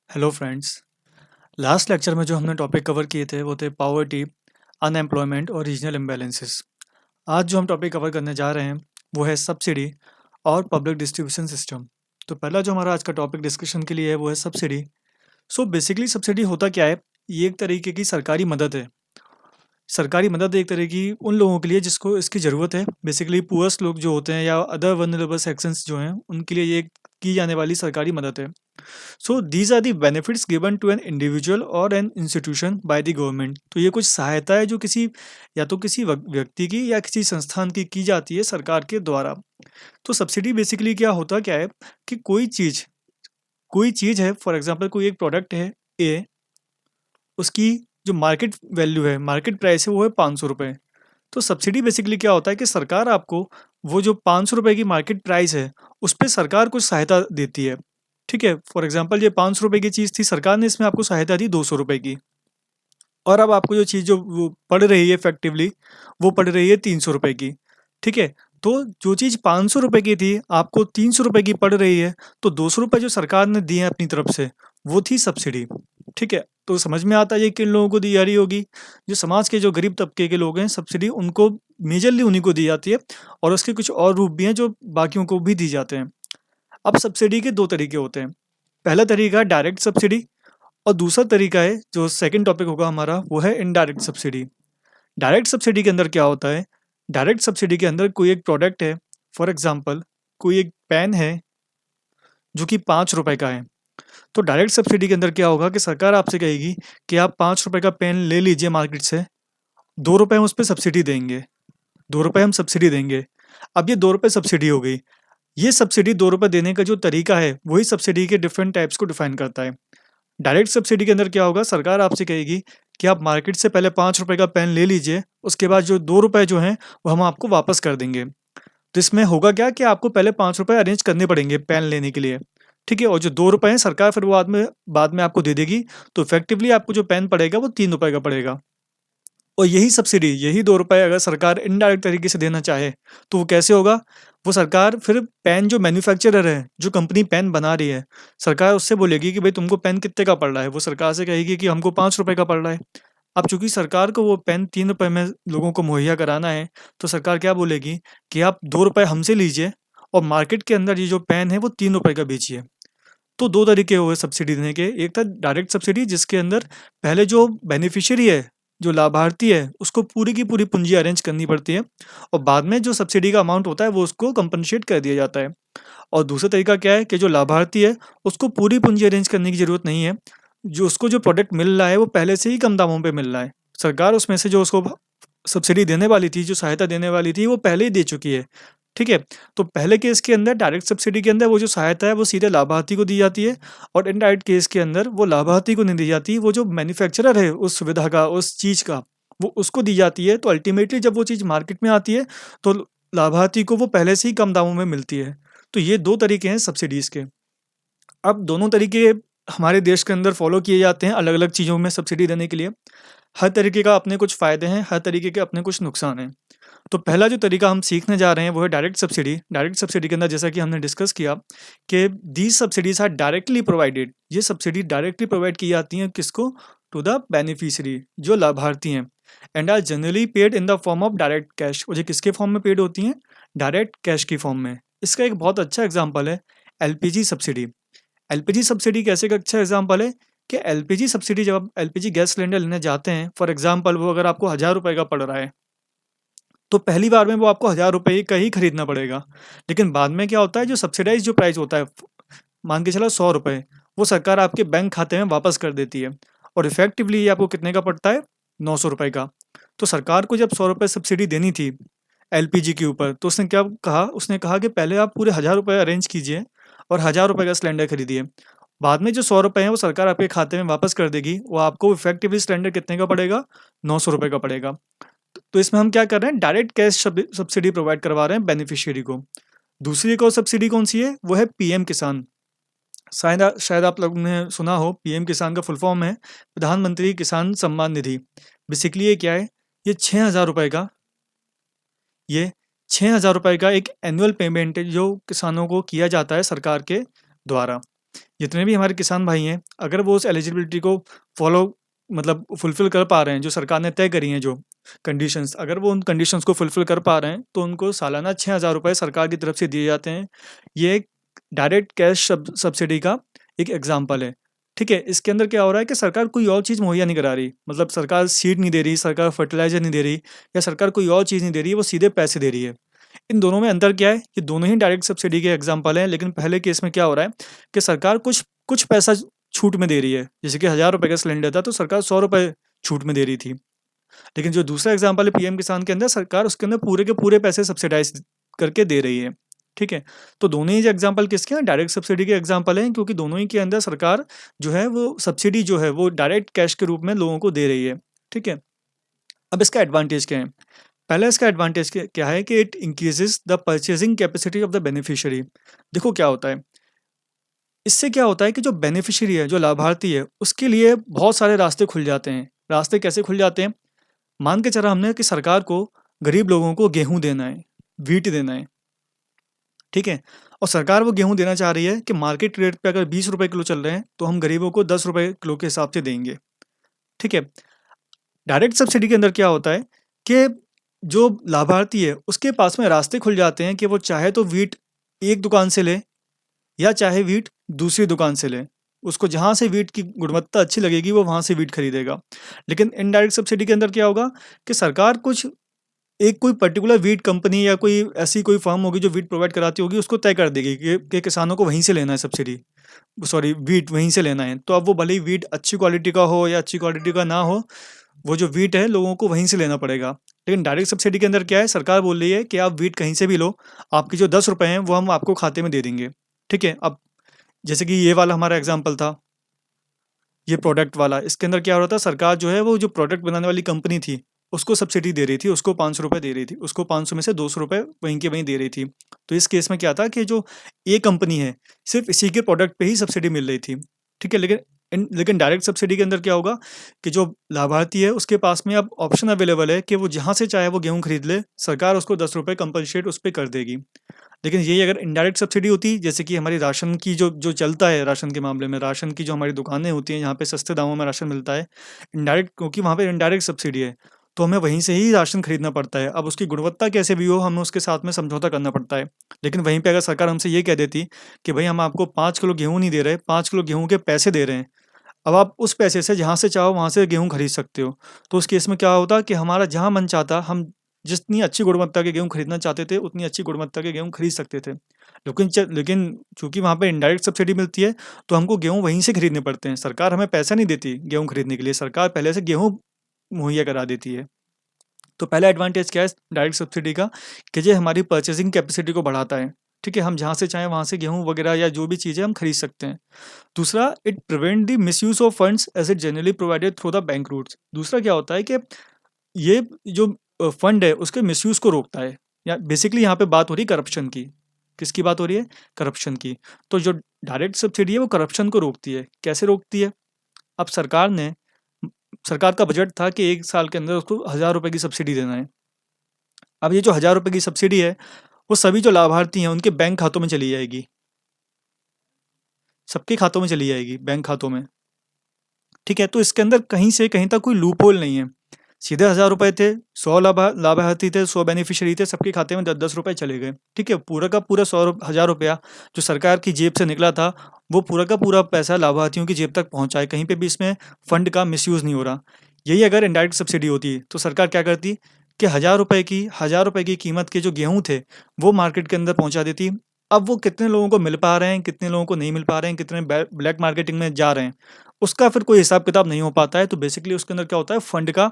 Hello friends. Last lecture में जो हमने टॉपिक कवर किए थे वो थे पॉवर्टी, अनएम्प्लॉयमेंट और रीजनल इम्बैलेंसेस। आज जो हम टॉपिक कवर करने जा रहे हैं वो है सब्सिडी और पब्लिक डिस्ट्रीब्यूशन सिस्टम। तो पहला जो हमारा आज का टॉपिक डिस्कशन के लिए है वो है सब्सिडी। सो बेसिकली सब्सिडी होता क्या है? ये एक तरीके की सरकारी मदद है। सरकारी मदद एक तरह की उन लोगों के लिए जिसको इसकी ज़रूरत है। बेसिकली पुअर्स लोग जो होते हैं या अदर वल्नरेबल सेक्शंस जो हैं उनके लिए ये की जाने वाली सरकारी मदद है। So these are the benefits given to an individual और an institution by the government. तो ये कुछ सहायता है जो किसी या तो किसी व्यक्ति की या किसी संस्थान की जाती है सरकार के द्वारा। तो सब्सिडी बेसिकली क्या है कि कोई चीज़ है, फॉर एग्जांपल कोई एक प्रोडक्ट है ए, उसकी जो मार्केट वैल्यू है, मार्केट प्राइस है वो है 500 रुपये। तो सब्सिडी बेसिकली क्या होता है कि सरकार आपको वो जो 500 रुपये की मार्केट प्राइस है उस पे सरकार कुछ सहायता देती है। ठीक है, फॉर एग्जांपल ये 500 रुपये की चीज़ थी, सरकार ने इसमें आपको सहायता दी 200 रुपये की। और अब आपको जो चीज़ जो वो पड़ रही है इफेक्टिवली वो पड़ रही है 300 रुपये की। ठीक है, तो जो चीज़ 500 रुपये की थी आपको 300 रुपये की पड़ रही है, तो 200 रुपये जो सरकार ने दिए हैं अपनी तरफ से वो थी सब्सिडी। ठीक है, तो समझ में आता है ये किन लोगों को दी जा रही होगी। जो समाज के जो गरीब तबके के लोग हैं, सब्सिडी उनको मेजरली उन्हीं को दी जाती है। और उसके कुछ और रूप भी हैं जो बाकियों को भी दी जाते हैं। अब सब्सिडी के दो तरीके होते हैं। पहला तरीका है डायरेक्ट सब्सिडी और दूसरा तरीका है जो सेकंड टॉपिक होगा हमारा वो है इनडायरेक्ट सब्सिडी। डायरेक्ट सब्सिडी के अंदर क्या होता है? डायरेक्ट सब्सिडी के अंदर कोई एक प्रोडक्ट है, फॉर एग्जांपल कोई एक पेन है जो कि 5 रुपए का है। तो डायरेक्ट सब्सिडी के अंदर क्या होगा कि सरकार आपसे कहेगी कि आप 5 रुपए का पेन ले लीजिए मार्केट से, 2 रुपए हम उस पर सब्सिडी देंगे, 2 रुपए हम सब्सिडी देंगे। अब ये 2 रुपए सब्सिडी हो गई। ये सब्सिडी 2 रुपए देने का जो तरीका है वही सब्सिडी के डिफरेंट टाइप्स को डिफाइन करता है। डायरेक्ट सब्सिडी के अंदर क्या होगा, सरकार आपसे कहेगी कि आप मार्केट से पहले 5 रुपए का पेन ले लीजिए, उसके बाद जो 2 रुपए जो हैं वो हम आपको वापस कर देंगे। तो इसमें होगा क्या कि आपको पहले 5 रुपए अरेंज करने पड़ेंगे पेन लेने के लिए। ठीक है, और जो 2 रुपए हैं सरकार फिर वो बाद में आपको दे देगी। तो इफेक्टिवली आपको जो पेन पड़ेगा वो 3 रुपए का पड़ेगा। और यही सब्सिडी, यही 2 रुपए अगर सरकार इनडायरेक्ट तरीके से देना चाहे तो वो कैसे होगा? वो सरकार फिर पेन जो मैन्युफैक्चरर है, जो कंपनी पेन बना रही है, सरकार उससे बोलेगी कि भाई तुमको पेन कितने का पड़ रहा है? वो सरकार से कहेगी कि हमको 5 रुपए का पड़ रहा है। अब चूंकि सरकार को वो पेन 3 रुपए में लोगों को मुहैया कराना है, तो सरकार क्या बोलेगी कि आप 2 रुपए हमसे लीजिए और मार्केट के अंदर ये जो पेन है वो 3 रुपए का बेचिए। तो दो तरीके हुए सब्सिडी देने के। एक था डायरेक्ट सब्सिडी जिसके अंदर पहले जो बेनिफिशियरी है, जो लाभार्थी है, उसको पूरी की पूरी पूंजी अरेंज करनी पड़ती है और बाद में जो सब्सिडी का अमाउंट होता है वो उसको कंपनसेट कर दिया जाता है। और दूसरा तरीका क्या है कि जो लाभार्थी है उसको पूरी पूंजी अरेंज करने की ज़रूरत नहीं है। जो उसको जो प्रोडक्ट मिल रहा है वो पहले से ही कम दामों पे मिल रहा है। सरकार उसमें से जो उसको सब्सिडी देने वाली थी, जो सहायता देने वाली थी, वो पहले ही दे चुकी है। ठीक है, तो पहले केस के अंदर डायरेक्ट सब्सिडी के अंदर वो जो सहायता है वो सीधे लाभार्थी को दी जाती है और इनडायरेक्ट केस के अंदर वो लाभार्थी को नहीं दी जाती, वो जो मैन्युफैक्चरर है उस सुविधा का, उस चीज़ का, वो उसको दी जाती है। तो अल्टीमेटली जब वो चीज़ मार्केट में आती है तो लाभार्थी को वो पहले से ही कम दामों में मिलती है। तो ये दो तरीके हैं सब्सिडीज़ के। अब दोनों तरीके हमारे देश के अंदर फॉलो किए जाते हैं अलग अलग चीज़ों में सब्सिडी देने के लिए। हर तरीके का अपने कुछ फ़ायदे हैं, हर तरीके के अपने कुछ नुकसान हैं। तो पहला जो तरीका हम सीखने जा रहे हैं वो है डायरेक्ट सब्सिडी। डायरेक्ट सब्सिडी के अंदर जैसा कि हमने डिस्कस किया कि these subsidies are directly provided. ये सब्सिडी डायरेक्टली प्रोवाइड की जाती हैं किसको? टू द बेनिफिशियरी, जो लाभार्थी हैं। And are generally paid in the form of direct cash. और ये किसके फॉर्म में पेड होती हैं? डायरेक्ट कैश की फॉर्म में। इसका एक बहुत अच्छा एग्जाम्पल है एलपीजी सब्सिडी। एलपीजी सब्सिडी कैसे का अच्छा एग्जाम्पल है कि एलपीजी सब्सिडी जब आप एलपीजी गैस सिलेंडर लेने जाते हैं, फॉर एग्जाम्पल वो अगर आपको 1000 रुपये का पड़ रहा है तो पहली बार में वो आपको 1000 रुपये का ही खरीदना पड़ेगा। लेकिन बाद में क्या होता है, जो सब्सिडाइज जो प्राइस होता है, मान के चलो 100 रुपये, वो सरकार आपके बैंक खाते में वापस कर देती है। और इफेक्टिवली ये आपको कितने का पड़ता है? 900 रुपये का। तो सरकार को जब 100 रुपये सब्सिडी देनी थी एलपीजी के ऊपर, तो उसने क्या कहा? उसने कहा कि पहले आप पूरे 1000 रुपये अरेंज कीजिए और 1000 रुपये का सिलेंडर खरीदिए। बाद में जो 100 रुपये हैं वो सरकार आपके खाते में वापस कर देगी। वो आपको इफेक्टिवली सिलेंडर कितने का पड़ेगा? 900 रुपये का पड़ेगा। तो इसमें हम क्या कर रहे हैं? डायरेक्ट कैश सब्सिडी प्रोवाइड करवा रहे हैं बेनिफिशियरी को। दूसरी एक और सब्सिडी कौन सी है? वो है पीएम किसान। शायद आप लोगों ने सुना हो, पीएम किसान का फुल फॉर्म है प्रधानमंत्री किसान सम्मान निधि। बेसिकली ये क्या है? ये 6000 रुपये का ये 6000 रुपये का एक एनुअल पेमेंट है जो किसानों को किया जाता है सरकार के द्वारा। जितने भी हमारे किसान भाई हैं, अगर वो उस एलिजिबिलिटी को फॉलो मतलब फुलफ़िल कर पा रहे हैं, जो सरकार ने तय करी हैं जो कंडीशंस, अगर वो उन कंडीशंस को फुलफ़िल कर पा रहे हैं, तो उनको सालाना 6,000 रुपए सरकार की तरफ से दिए जाते हैं। ये एक डायरेक्ट कैश सब्सिडी का एक एग्ज़ाम्पल है, ठीक है? इसके अंदर क्या हो रहा है कि सरकार कोई और चीज़ मुहैया नहीं करा रही, मतलब सरकार सीड नहीं दे रही, सरकार फर्टिलाइज़र नहीं दे रही या सरकार कोई और चीज़ नहीं दे रही है, वो सीधे पैसे दे रही है। इन दोनों में अंतर क्या है? ये दोनों ही डायरेक्ट सब्सिडी के एग्ज़ाम्पल हैं, लेकिन पहले केस में क्या हो रहा है कि सरकार कुछ कुछ पैसा छूट में दे रही है। जैसे कि ₹1000 का सिलेंडर था, तो सरकार ₹100 छूट में दे रही थी। लेकिन जो दूसरा एग्ज़ाम्पल है पीएम किसान के अंदर, सरकार उसके अंदर पूरे के पूरे पैसे सब्सिडाइज़ करके दे रही है। ठीक है? तो दोनों ही जो एग्ज़ाम्पल किसके हैं? डायरेक्ट सब्सिडी के एग्ज़ाम्पल हैं, क्योंकि दोनों ही के अंदर सरकार जो है वो सब्सिडी जो है वो डायरेक्ट कैश के रूप में लोगों को दे रही है। ठीक है? अब इसका एडवांटेज क्या है? पहला इसका एडवांटेज क्या है कि it increases the purchasing capacity of the beneficiary. देखो क्या होता है, इससे क्या होता है कि जो बेनिफिशियरी है, जो लाभार्थी है, उसके लिए बहुत सारे रास्ते खुल जाते हैं। रास्ते कैसे खुल जाते हैं? मान के चला हमने कि सरकार को गरीब लोगों को गेहूं देना है, वीट देना है, ठीक है? और सरकार वो गेहूं देना चाह रही है कि मार्केट रेट पे अगर 20 रुपए किलो चल रहे हैं, तो हम गरीबों को 10 रुपए किलो के हिसाब से देंगे। ठीक है? डायरेक्ट सब्सिडी के अंदर क्या होता है कि जो लाभार्थी है, उसके पास में रास्ते खुल जाते हैं कि वो चाहे तो वीट एक दुकान से ले या चाहे वीट दूसरी दुकान से ले। उसको जहाँ से वीट की गुणवत्ता अच्छी लगेगी, वो वहाँ से वीट खरीदेगा। लेकिन इनडायरेक्ट सब्सिडी के अंदर क्या होगा कि सरकार कुछ एक कोई पर्टिकुलर वीट कंपनी या कोई ऐसी कोई फर्म होगी जो वीट प्रोवाइड कराती होगी, उसको तय कर देगी कि किसानों को वहीं से लेना है सब्सिडी, सॉरी वीट वहीं से लेना है। तो अब वो भले ही वीट अच्छी क्वालिटी का हो या अच्छी क्वालिटी का ना हो, वो जो वीट है लोगों को वहीं से लेना पड़ेगा। लेकिन डायरेक्ट सब्सिडी के अंदर क्या है, सरकार बोल रही है कि आप वीट कहीं से भी लो, आपके जो 10 रुपए हैं वो हम आपको खाते में दे देंगे। ठीक है? अब जैसे कि ये वाला हमारा एग्जाम्पल था, ये प्रोडक्ट वाला, इसके अंदर क्या हो रहा था, सरकार जो है वो जो प्रोडक्ट बनाने वाली कंपनी थी, उसको सब्सिडी दे रही थी, उसको 500 रुपये दे रही थी, उसको 500 में से 200 रुपये वहीं के वहीं दे रही थी। तो इस केस में क्या था कि जो ये कंपनी है, सिर्फ इसी के प्रोडक्ट पे ही सब्सिडी मिल रही थी। ठीक है? लेकिन डायरेक्ट सब्सिडी के अंदर क्या होगा कि जो लाभार्थी है उसके पास में अब ऑप्शन अवेलेबल है कि वो जहाँ से चाहे वो गेहूँ खरीद ले, सरकार उसको 10 रुपये कंपनसेट उस पर कर देगी। लेकिन यही अगर इनडायरेक्ट सब्सिडी होती, जैसे कि हमारी राशन की जो जो चलता है, राशन के मामले में राशन की जो हमारी दुकानें होती हैं, जहाँ पे सस्ते दामों में राशन मिलता है, इनडायरेक्ट, क्योंकि वहाँ पे इनडायरेक्ट सब्सिडी है, तो हमें वहीं से ही राशन खरीदना पड़ता है। अब उसकी गुणवत्ता कैसे भी हो, हमें उसके साथ में समझौता करना पड़ता है। लेकिन वहीं पे अगर सरकार हमसे ये कह देती कि भाई हम आपको 5 किलो गेहूँ नहीं दे रहे, 5 किलो गेहूँ के पैसे दे रहे हैं, अब आप उस पैसे से जहाँ से चाहो वहाँ से गेहूँ खरीद सकते हो। तो उस केस में क्या होता कि हमारा जहाँ मन चाहता, हम जितनी अच्छी गुणवत्ता के गेहूँ खरीदना चाहते थे, उतनी अच्छी गुणवत्ता के गेहूँ खरीद सकते थे। लेकिन चूँकि वहाँ पे इनडायरेक्ट सब्सिडी मिलती है, तो हमको गेहूँ वहीं से खरीदने पड़ते हैं। सरकार हमें पैसा नहीं देती गेहूँ खरीदने के लिए, सरकार पहले से गेहूँ मुहैया करा देती है। तो पहला एडवांटेज क्या है डायरेक्ट सब्सिडी का, कि ये हमारी परचेसिंग कैपेसिटी को बढ़ाता है। ठीक है? हम जहाँ से चाहें वहाँ से गेहूँ वगैरह या जो भी चीज़ें हम खरीद सकते हैं। दूसरा, it prevent the misuse of funds as it generally provided through the bank routes. दूसरा क्या होता है कि ये जो फंड है उसके मिसयूज़ को रोकता है, या बेसिकली यहाँ पे बात हो रही है करप्शन की। किसकी बात हो रही है? करप्शन की। तो जो डायरेक्ट सब्सिडी है वो करप्शन को रोकती है। कैसे रोकती है? अब सरकार का बजट था कि 1 साल के अंदर उसको ₹1000 की सब्सिडी देना है। अब ये जो ₹1000 की सब्सिडी है, वो सभी जो लाभार्थी हैं उनके बैंक खातों में चली जाएगी। सबके खातों में चली जाएगी, बैंक खातों में। ठीक है? तो इसके अंदर कहीं से कहीं तक कोई लूप होल नहीं है। सीधे ₹1000 थे, 100 लाभार्थी थे, 100 बेनिफिशियरी थे, सबके खाते में 10-10 रुपए चले गए। ठीक है? पूरा का पूरा 1000 रुपया जो सरकार की जेब से निकला था, वो पूरा का पूरा पैसा लाभार्थियों की जेब तक पहुँचा है। कहीं पे भी इसमें फंड का मिसयूज़ नहीं हो रहा। यही अगर इनडायरेक्ट सब्सिडी होती, तो सरकार क्या करती कि ₹1000 की कीमत के जो गेहूँ थे, वो मार्केट के अंदर पहुँचा देती। अब वो कितने लोगों को मिल पा रहे हैं, कितने लोगों को नहीं मिल पा रहे हैं, कितने ब्लैक मार्केटिंग में जा रहे हैं, उसका फिर कोई हिसाब-किताब नहीं हो पाता है। तो बेसिकली उसके अंदर क्या होता है, फंड का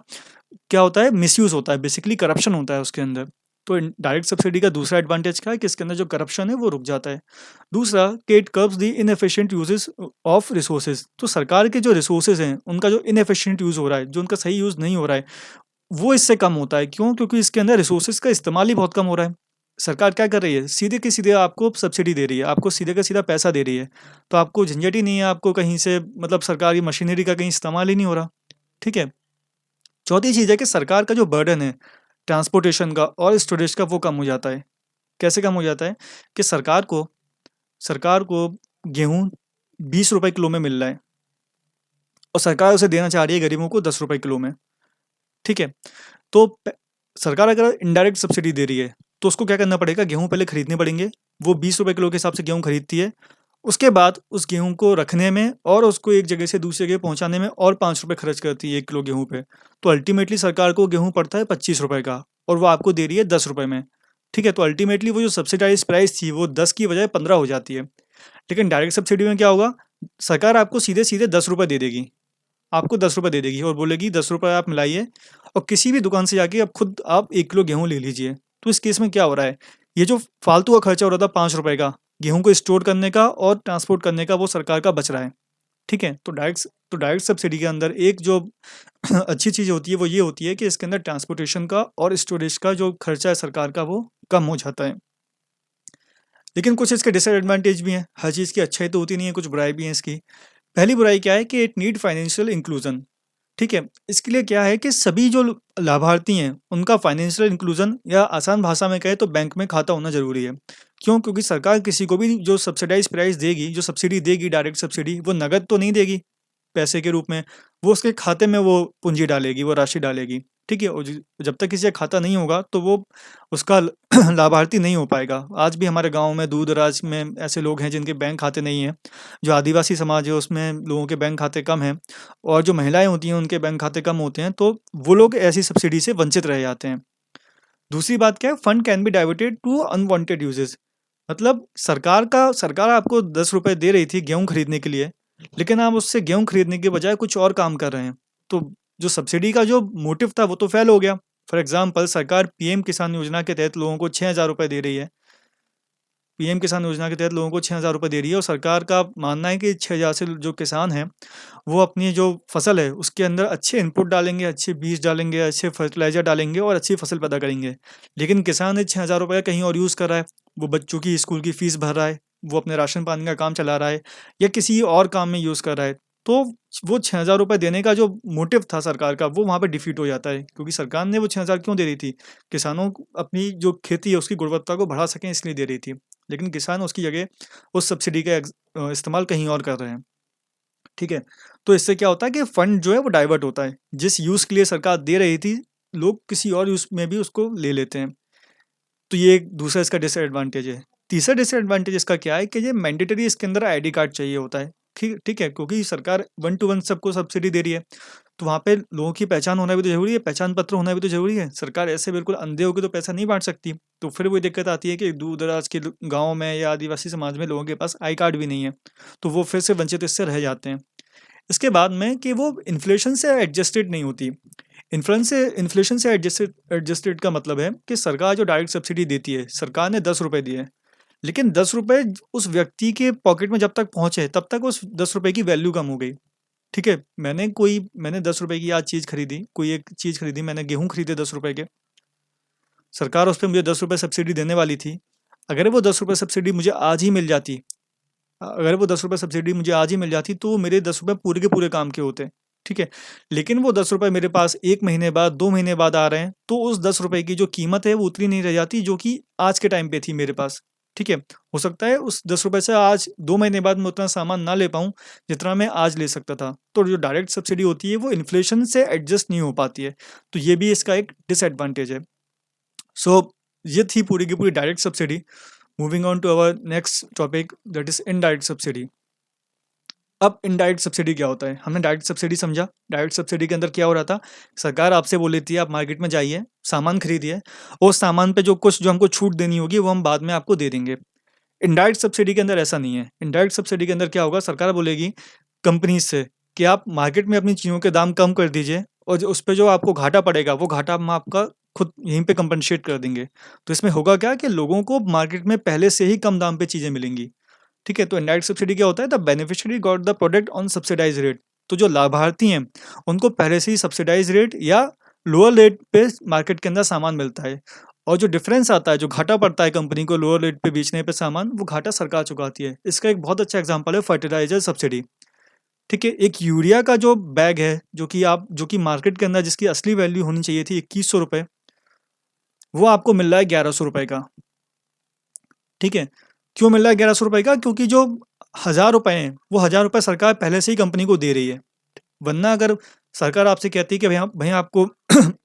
क्या होता है, मिसयूज़ होता है, बेसिकली करप्शन होता है उसके अंदर। तो डायरेक्ट सब्सिडी का दूसरा एडवांटेज क्या है कि इसके अंदर जो करप्शन है वो रुक जाता है। दूसरा, कि it curbs the inefficient uses of resources. तो सरकार के जो रिसोर्सेज हैं उनका जो इनएफिशिएंट यूज़ हो रहा है, जो उनका सही यूज़ नहीं हो रहा है, वो इससे कम होता है। क्यों? क्योंकि इसके अंदर रिसोर्सेज का इस्तेमाल ही बहुत कम हो रहा है। सरकार क्या कर रही है, सीधे के सीधे आपको सब्सिडी दे रही है, आपको सीधे का सीधा पैसा दे रही है, तो आपको झंझट ही नहीं है, आपको कहीं से मतलब सरकारी मशीनरी का कहीं इस्तेमाल ही नहीं हो रहा। ठीक है? चौथी चीज़ है कि सरकार का जो बर्डन है ट्रांसपोर्टेशन का और स्टोरेज का, वो कम हो जाता है। कैसे कम हो जाता है कि सरकार को गेहूँ ₹20 किलो में मिल रहा है और सरकार उसे देना चाह रही है गरीबों को ₹10 किलो में, ठीक है? तो सरकार अगर इनडायरेक्ट सब्सिडी दे रही है तो उसको क्या करना पड़ेगा, गेहूं पहले खरीदने पड़ेंगे। वो ₹20 किलो के हिसाब से गेहूं खरीदती है। उसके बाद उस गेहूं को रखने में और उसको एक जगह से दूसरी जगह पहुंचाने में और ₹5 खर्च करती है 1 किलो गेहूं पे। तो अल्टीमेटली सरकार को गेहूं पड़ता है ₹25 का और वो आपको दे रही है ₹10 में, ठीक है? तो अल्टीमेटली वो जो सब्सिडाइज प्राइस थी वो 10 की बजाय 15 हो जाती है। लेकिन डायरेक्ट सब्सिडी में क्या होगा, सरकार आपको सीधे सीधे ₹10 दे देगी, आपको ₹10 दे देगी और बोलेगी ₹10 आप मिलाइए और किसी भी दुकान से जाके अब खुद आप 1 किलो गेहूँ ले लीजिए। तो इस केस में क्या हो रहा है, ये जो फालतू का खर्चा हो रहा था ₹5 का, गेहूँ को स्टोर करने का और ट्रांसपोर्ट करने का, वो सरकार का बच रहा है, ठीक है? तो डायरेक्ट सब्सिडी के अंदर एक जो अच्छी चीज़ होती है वो ये होती है कि इसके अंदर ट्रांसपोर्टेशन का और स्टोरेज का जो खर्चा है सरकार का वो कम हो जाता है। लेकिन कुछ इसके डिसएडवांटेज भी हैं, हर चीज़ की अच्छाई तो होती नहीं है, कुछ बुराई भी हैं इसकी। पहली बुराई क्या है कि इट नीड फाइनेंशियल इंक्लूजन, ठीक है? इसके लिए क्या है कि सभी जो लाभार्थी हैं उनका फाइनेंशियल इंक्लूजन, या आसान भाषा में कहें तो बैंक में खाता होना ज़रूरी है। क्यों? क्योंकि सरकार किसी को भी जो सब्सिडाइज़ प्राइस देगी, जो सब्सिडी देगी, डायरेक्ट सब्सिडी, वो नकद तो नहीं देगी पैसे के रूप में, वो उसके खाते में वो पूँजी डालेगी, वो राशि डालेगी, ठीक है? और जब तक किसी का खाता नहीं होगा तो वो उसका लाभार्थी नहीं हो पाएगा। आज भी हमारे गाँव में, दूर-दराज में ऐसे लोग हैं जिनके बैंक खाते नहीं हैं। जो आदिवासी समाज है उसमें लोगों के बैंक खाते कम हैं और जो महिलाएँ होती हैं उनके बैंक खाते कम होते हैं, तो वो लोग ऐसी सब्सिडी से वंचित रह जाते हैं। दूसरी बात क्या है, fund can be diverted to unwanted uses. मतलब सरकार आपको ₹10 दे रही थी गेहूँ खरीदने के लिए, लेकिन आप उससे गेहूँ खरीदने के बजाय कुछ और काम कर रहे हैं। तो जो सब्सिडी का जो मोटिव था वो तो फ़ेल हो गया। फॉर एग्ज़ाम्पल सरकार पीएम किसान योजना के तहत लोगों को ₹6000 दे रही है। पीएम किसान योजना के तहत लोगों को ₹6000 दे रही है और सरकार का मानना है कि 6000 से जो किसान हैं, वो अपनी जो फसल है उसके अंदर अच्छे इनपुट डालेंगे, अच्छे बीज डालेंगे, अच्छे फर्टिलाइज़र डालेंगे और अच्छी फसल पैदा करेंगे। लेकिन किसान इस ₹6000 कहीं और यूज़ कर रहा है। वो बच्चों की स्कूल की फ़ीस भर रहा है, वो अपने राशन पानी का काम चला रहा है या किसी और काम में यूज़ कर रहा है। तो वो ₹6000 देने का जो मोटिव था सरकार का, वो वहाँ पे डिफीट हो जाता है, क्योंकि सरकार ने वो 6000 क्यों दे रही थी? किसानों को अपनी जो खेती है उसकी गुणवत्ता को बढ़ा सकें इसलिए दे रही थी। लेकिन किसान उसकी जगह उस सब्सिडी का इस्तेमाल कहीं और कर रहे हैं, ठीक है? तो इससे क्या होता है कि फंड जो है वो डाइवर्ट होता है। जिस यूज़ के लिए सरकार दे रही थी, लोग किसी और यूज़ में भी उसको ले लेते हैं। तो ये एक दूसरा इसका डिसएडवांटेज है। तीसरा डिसएडवांटेज इसका क्या है कि ये मैंडेटरी इसके अंदर आईडी कार्ड चाहिए होता है। ठीक ठीक है, क्योंकि सरकार वन टू वन सबको सब्सिडी दे रही है, तो वहाँ पे लोगों की पहचान होना भी तो ज़रूरी है, पहचान पत्र होना भी तो ज़रूरी है। सरकार ऐसे बिल्कुल अंधे होके तो पैसा नहीं बाँट सकती। तो फिर वही दिक्कत आती है कि दूर-दराज के लो गाँव में या आदिवासी समाज में लोगों के पास आई कार्ड भी नहीं है, तो वो फिर से वंचित इससे रह जाते हैं। इसके बाद में कि वो इन्फ्लेशन से एडजस्टेड नहीं होती। इन्फ्लेशन से एडजस्टेड एडजस्टेड का मतलब है कि सरकार जो डायरेक्ट सब्सिडी देती है, सरकार ने ₹10 दिए, लेकिन ₹10 उस व्यक्ति के पॉकेट में जब तक पहुँचे, तब तक उस ₹10 की वैल्यू कम हो गई, ठीक है? मैंने ₹10 की आज चीज़ खरीदी, कोई एक चीज़ खरीदी, मैंने गेहूँ खरीदे ₹10 के, सरकार उस पे मुझे ₹10 सब्सिडी देने वाली थी। अगर वो ₹10 सब्सिडी मुझे आज ही मिल जाती, अगर वो ₹10 सब्सिडी मुझे आज ही मिल जाती तो वो मेरे ₹10 पूरे के पूरे काम के होते, ठीक है? लेकिन वो ₹10 मेरे पास 1 महीने बाद, 2 महीने बाद आ रहे हैं, तो उस ₹10 की जो कीमत है वो उतनी नहीं रह जाती जो कि आज के टाइम पे थी मेरे पास, ठीक है? हो सकता है उस ₹10 से आज 2 महीने बाद मैं उतना सामान ना ले पाऊँ, जितना मैं आज ले सकता था। तो जो डायरेक्ट सब्सिडी होती है वो इन्फ्लेशन से एडजस्ट नहीं हो पाती है, तो ये भी इसका एक डिसएडवांटेज है। सो ये थी पूरी की पूरी direct subsidy. Moving on to our next topic, that is indirect subsidy. अब इनडायरेक्ट सब्सिडी क्या होता है? हमने डायरेक्ट सब्सिडी समझा। डायरेक्ट सब्सिडी के अंदर क्या हो रहा था? सरकार आपसे बोल लेती है आप मार्केट में जाइए, सामान खरीदिए और उस सामान पे जो हमको छूट देनी होगी वो हम बाद में आपको दे देंगे। इनडायरेक्ट सब्सिडी के अंदर ऐसा नहीं है। इनडायरेक्ट सब्सिडी के अंदर क्या होगा? सरकार बोलेगी कंपनीज़ से कि आप मार्केट में अपनी चीज़ों के दाम कम कर दीजिए और जो उस पे जो आपको घाटा पड़ेगा, वो घाटा हम आपका खुद यहीं पे कंपनसेट कर देंगे। तो इसमें होगा क्या कि लोगों को मार्केट में पहले से ही कम दाम पे चीज़ें मिलेंगी। ठीक है, तो इनडायरेक्ट सब्सिडी क्या होता है? The beneficiary got the product on subsidised rate. तो जो लाभार्थी हैं, उनको पहले से ही सब्सिडाइज्ड रेट या लोअर रेट पे मार्केट के अंदर सामान मिलता है और जो डिफरेंस आता है, जो घाटा पड़ता है कंपनी को लोअर रेट पे बेचने पे सामान, वो घाटा सरकार चुकाती है। इसका एक बहुत अच्छा एग्जांपल है फर्टिलाइज़र सब्सिडी। ठीक है, एक यूरिया का जो बैग है, जो कि मार्केट के अंदर जिसकी असली वैल्यू होनी चाहिए थी ₹2100, वो आपको मिल रहा है ₹1100 का। ठीक है, क्यों मिल रहा है ₹1100 का? क्योंकि जो ₹1000 हैं, वो ₹1000 सरकार पहले से ही कंपनी को दे रही है। वरना अगर सरकार आपसे कहती है कि भैया भैया आपको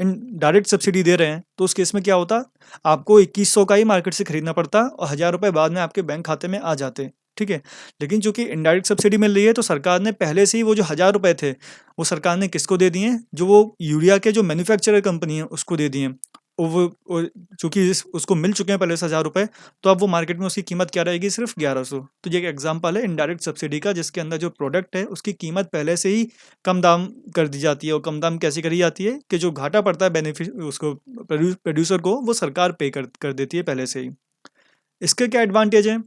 डायरेक्ट सब्सिडी दे रहे हैं, तो उस केस में क्या होता, आपको 2100 का ही मार्केट से खरीदना पड़ता और ₹1000 बाद में आपके बैंक खाते में आ जाते। ठीक है, लेकिन चूंकि इनडायरेक्ट सब्सिडी मिल रही है तो सरकार ने पहले से ही वो जो ₹1000 थे, वो सरकार ने किसको दे दिए, जो वो यूरिया के जो मैन्युफैक्चरर कंपनी है उसको दे दिए। वो चूंकि उसको मिल चुके हैं पहले से ₹1000, तो अब वो मार्केट में उसकी कीमत क्या रहेगी, सिर्फ 1100। तो ये एक एग्जांपल है इनडायरेक्ट सब्सिडी का, जिसके अंदर जो प्रोडक्ट है उसकी कीमत पहले से ही कम दाम कर दी जाती है। और कम दाम कैसे करी जाती है कि जो घाटा पड़ता है बेनिफिट उसको प्रोड्यूसर को, वो सरकार पे कर कर देती है पहले से ही। इसके क्या एडवांटेज है,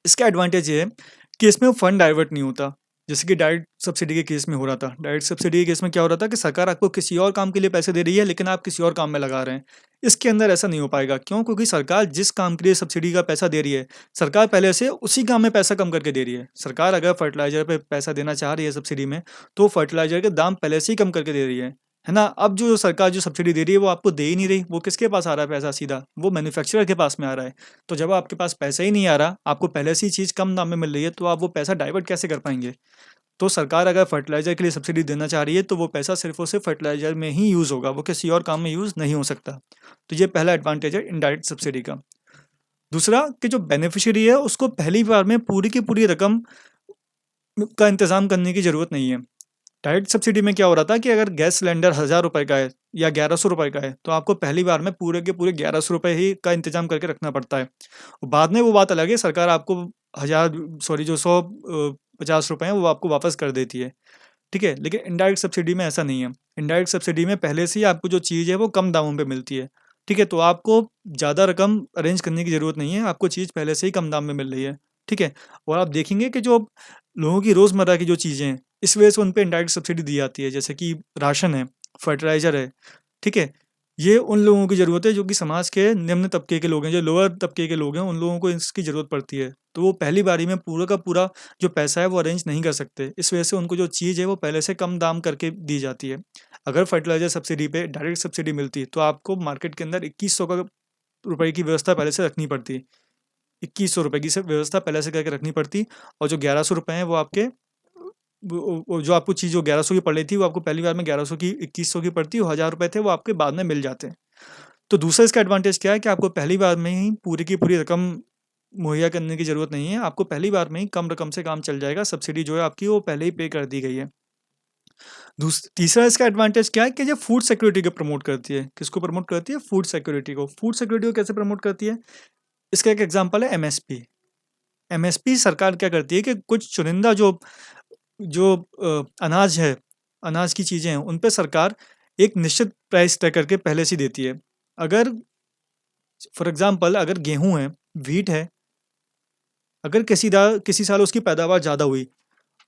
इसका एडवांटेज ये है कि इसमें फंड डाइवर्ट नहीं होता, जैसे कि डायरेक्ट सब्सिडी के केस में हो रहा था। डायरेक्ट सब्सिडी के केस में क्या हो रहा था कि सरकार आपको किसी और काम के लिए पैसे दे रही है, लेकिन आप किसी और काम में लगा रहे हैं। इसके अंदर ऐसा नहीं हो पाएगा, क्यों? क्योंकि सरकार जिस काम के लिए सब्सिडी का पैसा दे रही है, सरकार पहले से उसी काम में पैसा कम करके दे रही है। सरकार अगर फर्टिलाइजर पे पैसा देना चाह रही है सब्सिडी में, तो फर्टिलाइजर के दाम पहले से ही कम करके दे रही है ना? अब जो सरकार जो सब्सिडी दे रही है वो आपको दे ही नहीं रही, वो किसके पास आ रहा है पैसा, सीधा वो मैन्युफैक्चरर के पास में आ रहा है। तो जब आपके पास पैसा ही नहीं आ रहा, आपको पहले से ही चीज़ कम दाम में मिल रही है, तो आप वो पैसा डाइवर्ट कैसे कर पाएँगे? तो सरकार अगर फर्टिलाइज़र के लिए सब्सिडी देना चाह रही है, तो वो पैसा सिर्फ़ और सिर्फ़ फर्टिलाइज़र में ही यूज़ होगा, वो किसी और काम में यूज़ नहीं हो सकता। तो ये पहला एडवांटेज है इनडायरेक्ट सब्सिडी का। दूसरा कि जो बेनिफिशियरी है, उसको पहली बार में पूरी की पूरी रकम का इंतज़ाम करने की ज़रूरत नहीं है। डायरेक्ट सब्सिडी में क्या हो रहा था कि अगर गैस सिलेंडर ₹1000 का है या ₹1100 का है, तो आपको पहली बार में पूरे के पूरे ₹1100 ही का इंतज़ाम करके रखना पड़ता है। बाद में वो बात अलग है, सरकार आपको 1000 सॉरी जो 100 ₹50 हैं वो आपको वापस कर देती है। ठीक है? लेकिन इनडायरेक्ट सब्सिडी में ऐसा नहीं है। इनडायरेक्ट सब्सिडी में पहले से ही आपको जो चीज़ है वो कम दामों पे मिलती है। ठीक है? तो आपको ज़्यादा रकम अरेंज करने की ज़रूरत नहीं है, आपको चीज़ पहले से ही कम दाम में मिल रही है। ठीक है? और आप देखेंगे कि जो लोगों की रोज़मर्रा की जो चीज़ें हैं, इस वजह से उन पे इनडायरेक्ट सब्सिडी दी जाती है, जैसे कि राशन है, फर्टिलाइज़र है। ठीक है? ये उन लोगों की ज़रूरत है जो कि समाज के निम्न तबके के लोग हैं, जो लोअर तबके के लोग हैं, उन लोगों को इसकी ज़रूरत पड़ती है। तो वो पहली बारी में पूरा का पूरा जो पैसा है वो अरेंज नहीं कर सकते। इस वजह से उनको जो चीज़ है वो पहले से कम दाम करके दी जाती है। अगर फर्टिलाइज़र सब्सिडी पे डायरेक्ट सब्सिडी मिलती तो आपको मार्केट के अंदर 2100 का रुपए की व्यवस्था पहले से रखनी पड़ती। ₹2100 की सिर्फ व्यवस्था पहले से करके रखनी पड़ती, और जो ₹1100 हैं वो आपके वो जो आपको चीज़ जो 1100 की पड़ रही थी, वो आपको पहली बार में 1100 की 2100 की पड़ती, और ₹1000 थे वो आपके बाद में मिल जाते हैं। तो दूसरा इसका एडवांटेज क्या है कि आपको पहली बार में ही पूरी की पूरी रकम मुहैया करने की ज़रूरत नहीं है, आपको पहली बार में ही कम रकम से काम चल जाएगा, सब्सिडी जो है आपकी वो पहले ही पे कर दी गई है। तीसरा इसका एडवांटेज क्या है कि ये फूड सिक्योरिटी को प्रमोट करती है। किसको प्रमोट करती है? फूड सिक्योरिटी को। फूड सिक्योरिटी को कैसे प्रमोट करती है? इसका एक एग्जांपल है एमएसपी। एमएसपी सरकार क्या करती है कि कुछ चुनिंदा जो जो अनाज है, अनाज की चीज़ें हैं, उन पे सरकार एक निश्चित प्राइस तय करके पहले से ही देती है। अगर फॉर एग्जांपल अगर गेहूँ है, व्हीट है, अगर किसी साल उसकी पैदावार ज़्यादा हुई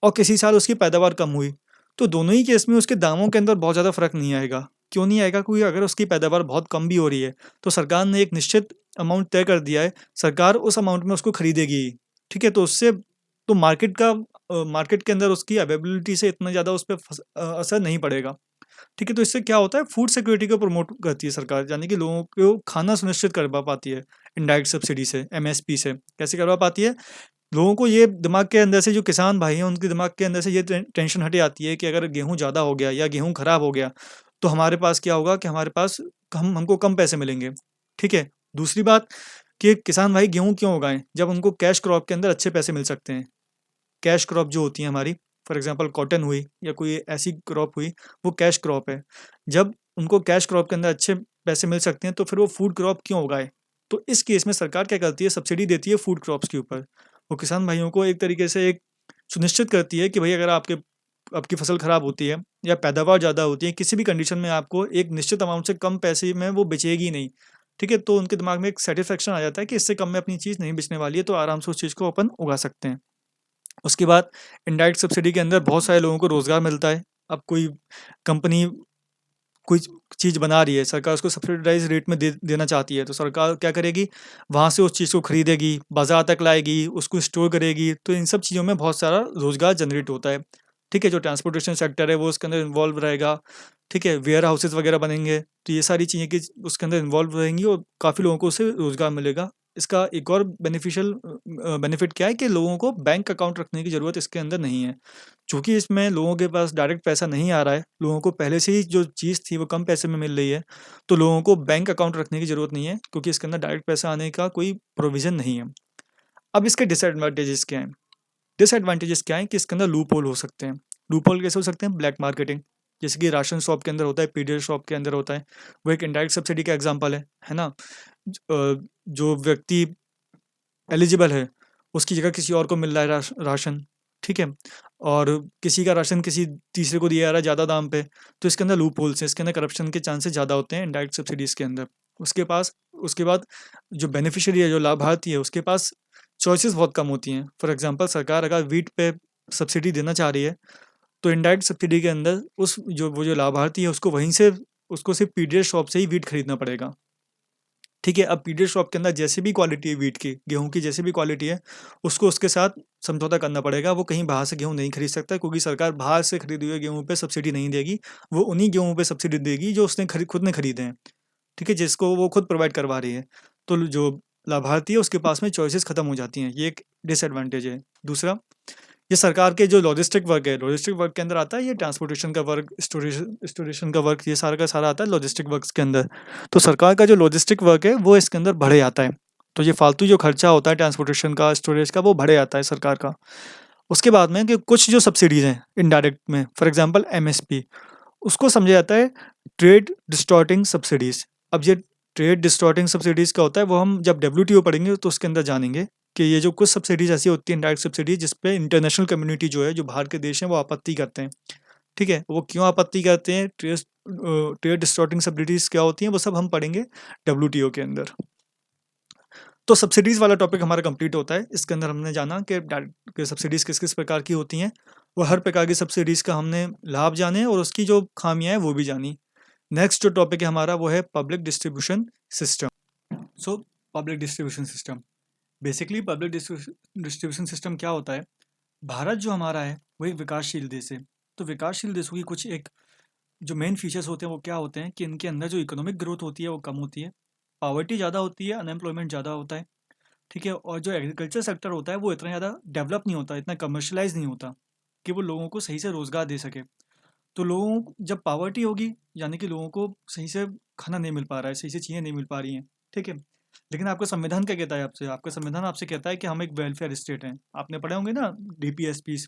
और किसी साल उसकी पैदावार कम हुई, तो दोनों ही केस में उसके दामों के अंदर बहुत ज़्यादा फ़र्क नहीं आएगा। क्यों नहीं आएगा? क्योंकि अगर उसकी पैदावार बहुत कम भी हो रही है, तो सरकार ने एक निश्चित अमाउंट तय कर दिया है, सरकार उस अमाउंट में उसको खरीदेगी ही। ठीक है? तो उससे तो मार्केट के अंदर उसकी अवेलेबिलिटी से इतना ज़्यादा उस पे असर नहीं पड़ेगा। ठीक है? तो इससे क्या होता है, फूड सिक्योरिटी को प्रमोट करती है सरकार, यानी कि लोगों को खाना सुनिश्चित करवा पाती है, इनडायरेक्ट सब्सिडी से, एमएसपी से। कैसे करवा पाती है? लोगों को ये दिमाग के अंदर से, जो किसान भाई हैं उनके दिमाग के अंदर से ये टेंशन हट जाती है कि अगर गेहूँ ज़्यादा हो गया या गेहूँ खराब हो गया, तो हमारे पास क्या होगा कि हमारे पास हमको कम पैसे मिलेंगे। ठीक है? दूसरी बात कि किसान भाई गेहूँ क्यों उगाएँ? जब उनको कैश क्रॉप के अंदर अच्छे पैसे मिल सकते हैं। कैश क्रॉप जो होती है हमारी, फॉर एग्जांपल कॉटन हुई या कोई ऐसी क्रॉप हुई, वो कैश क्रॉप है। जब उनको कैश क्रॉप के अंदर अच्छे पैसे मिल सकते हैं, तो फिर वो फूड क्रॉप क्यों उगाए? तो इस केस में सरकार क्या करती है, सब्सिडी देती है फूड क्रॉप्स के ऊपर। वो किसान भाइयों को एक तरीके से एक सुनिश्चित करती है कि भई अगर आपकी फसल खराब होती है या पैदावार ज़्यादा होती है, किसी भी कंडीशन में आपको एक निश्चित अमाउंट से कम पैसे में वो बेचेगी नहीं। ठीक है? तो उनके दिमाग में एक सैटिस्फैक्शन आ जाता है कि इससे कम में अपनी चीज़ नहीं बेचने वाली है, तो आराम से उस चीज़ को अपन उगा सकते हैं। उसके बाद इनडायरेक्ट सब्सिडी के अंदर बहुत सारे लोगों को रोज़गार मिलता है। अब कोई कंपनी कोई चीज़ बना रही है, सरकार उसको सब्सिडाइज़ रेट में देना चाहती है, तो सरकार क्या करेगी, वहाँ से उस चीज़ को खरीदेगी, बाज़ार तक लाएगी, उसको स्टोर करेगी, तो इन सब चीज़ों में बहुत सारा रोज़गार जनरेट होता है। ठीक है? जो ट्रांसपोर्टेशन सेक्टर है वो उसके अंदर इन्वॉल्व रहेगा। ठीक है? वेयर हाउसेज़ वगैरह बनेंगे, तो ये सारी चीज़ें कि उसके अंदर इन्वॉल्व रहेंगी और काफ़ी लोगों को उससे रोज़गार मिलेगा इसका एक और बेनिफिट क्या है कि लोगों को बैंक अकाउंट रखने की ज़रूरत इसके अंदर नहीं है। चूँकि इसमें लोगों के पास डायरेक्ट पैसा नहीं आ रहा है, लोगों को पहले से ही जो चीज़ थी वो कम पैसे में मिल रही है, तो लोगों को बैंक अकाउंट रखने की ज़रूरत नहीं है, क्योंकि इसके अंदर डायरेक्ट पैसा आने का कोई प्रोविज़न नहीं है। अब इसके डिसएडवांटेजेस क्या हैं? डिसएडवांटेजेस क्या हैं कि इसके अंदर लूप होल हो सकते हैं। लूप होल कैसे हो सकते हैं? ब्लैक मार्केटिंग, जैसे कि राशन शॉप के अंदर होता है, पीडीएस शॉप के अंदर होता है, वो एक इनडायरेक्ट सब्सिडी का एग्जांपल है ना? जो व्यक्ति एलिजिबल है, उसकी जगह किसी और को मिल रहा है राशन, ठीक है? और किसी का राशन किसी तीसरे को दिया जा रहा है ज़्यादा दाम पे, तो इसके अंदर लूप होल्स हैं, इसके अंदर करप्शन के चांसेस ज़्यादा होते हैं इनडायरेक्ट सब्सिडीज़ के अंदर। उसके बाद जो बेनिफिशियरी है, जो लाभार्थी है, उसके पास चॉइसेस बहुत कम होती हैं। फॉर एग्जांपल सरकार अगर व्हीट पे सब्सिडी देना चाह रही है, तो इनडायरेक्ट सब्सिडी के अंदर वो जो लाभार्थी है उसको सिर्फ पीडीएस शॉप से ही व्हीट खरीदना पड़ेगा। ठीक है, अब पीडीएस शॉप के अंदर जैसे भी क्वालिटी है व्हीट की, गेहूँ की जैसे भी क्वालिटी है, उसको उसके साथ समझौता करना पड़ेगा। वो कहीं बाहर से गेहूँ नहीं खरीद सकता, क्योंकि सरकार बाहर से खरीदे हुए गेहूँ पे सब्सिडी नहीं देगी। वो उन्हीं गेहूँ पे सब्सिडी देगी जो उसने खुद ने खरीदे हैं। ठीक है, जिसको वो खुद प्रोवाइड करवा रही है। तो जो लाभार्थी है उसके पास में चॉइसेस खत्म हो जाती हैं, ये एक डिसएडवांटेज है। दूसरा, ये सरकार के जो लॉजिस्टिक वर्क है, लॉजिस्टिक वर्क के अंदर आता है ये ट्रांसपोर्टेशन का वर्क, स्टोरेशन का वर्क, ये सारा का सारा आता है लॉजिस्टिक वर्क्स के अंदर। तो सरकार का जो लॉजिस्टिक वर्क है वो इसके अंदर बढ़े आता है। तो ये फालतू जो खर्चा होता है ट्रांसपोर्टेशन का, स्टोरेज का, वो बढ़े आता है सरकार का। उसके बाद में कि कुछ जो सब्सिडीज हैं इनडायरेक्ट में, फॉर एग्जांपल एमएसपी, उसको समझा जाता है ट्रेड डिस्टॉर्टिंग सब्सिडीज। अब ये ट्रेड डिस्टॉर्टिंग सब्सिडीज का होता है, वो हम जब डब्ल्यूटीओ पढ़ेंगे तो उसके अंदर जानेंगे कि ये जो कुछ सब्सिडीज ऐसी होती हैं इनडायरेक्ट सब्सिडीज, जिस पे इंटरनेशनल कम्युनिटी जो है, जो बाहर के देश हैं, वो आपत्ति करते हैं। ठीक है, वो क्यों आपत्ति करते हैं, ट्रेड डिस्टॉर्टिंग सब्सिडीज क्या होती हैं, वो सब हम पढ़ेंगे डब्ल्यूटीओ के अंदर। तो सब्सिडीज वाला टॉपिक हमारा कंप्लीट होता है। इसके अंदर हमने जाना कि सब्सिडीज किस किस प्रकार की होती हैं, वो हर प्रकार की सब्सिडीज का हमने लाभ जाने और उसकी जो खामियां हैं वो भी जानी। नेक्स्ट जो टॉपिक है हमारा वो है public distribution system. So public distribution system, basically public distribution system क्या होता है? भारत जो हमारा है वो एक विकासशील देश है। तो विकासशील देशों की कुछ एक जो मेन फीचर्स होते हैं वो क्या होते हैं कि इनके अंदर जो इकोनॉमिक ग्रोथ होती है वो कम होती है, पावर्टी ज़्यादा होती है, अनएम्प्लॉयमेंट ज़्यादा होता है। ठीक है, और जो एग्रीकल्चर सेक्टर होता है वो इतना ज़्यादा डेवलप नहीं होता, इतना कमर्शलाइज नहीं होता कि वो लोगों को सही से रोज़गार दे सके। तो लोगों को जब पावर्टी होगी, यानी कि लोगों को सही से खाना नहीं मिल पा रहा है, सही से चीज़ें नहीं मिल पा रही हैं। ठीक है, लेकिन आपका संविधान क्या कहता है आपसे? आपका संविधान आपसे कहता है कि हम एक वेलफेयर स्टेट हैं। आपने पढ़े होंगे ना डीपीएसपीस,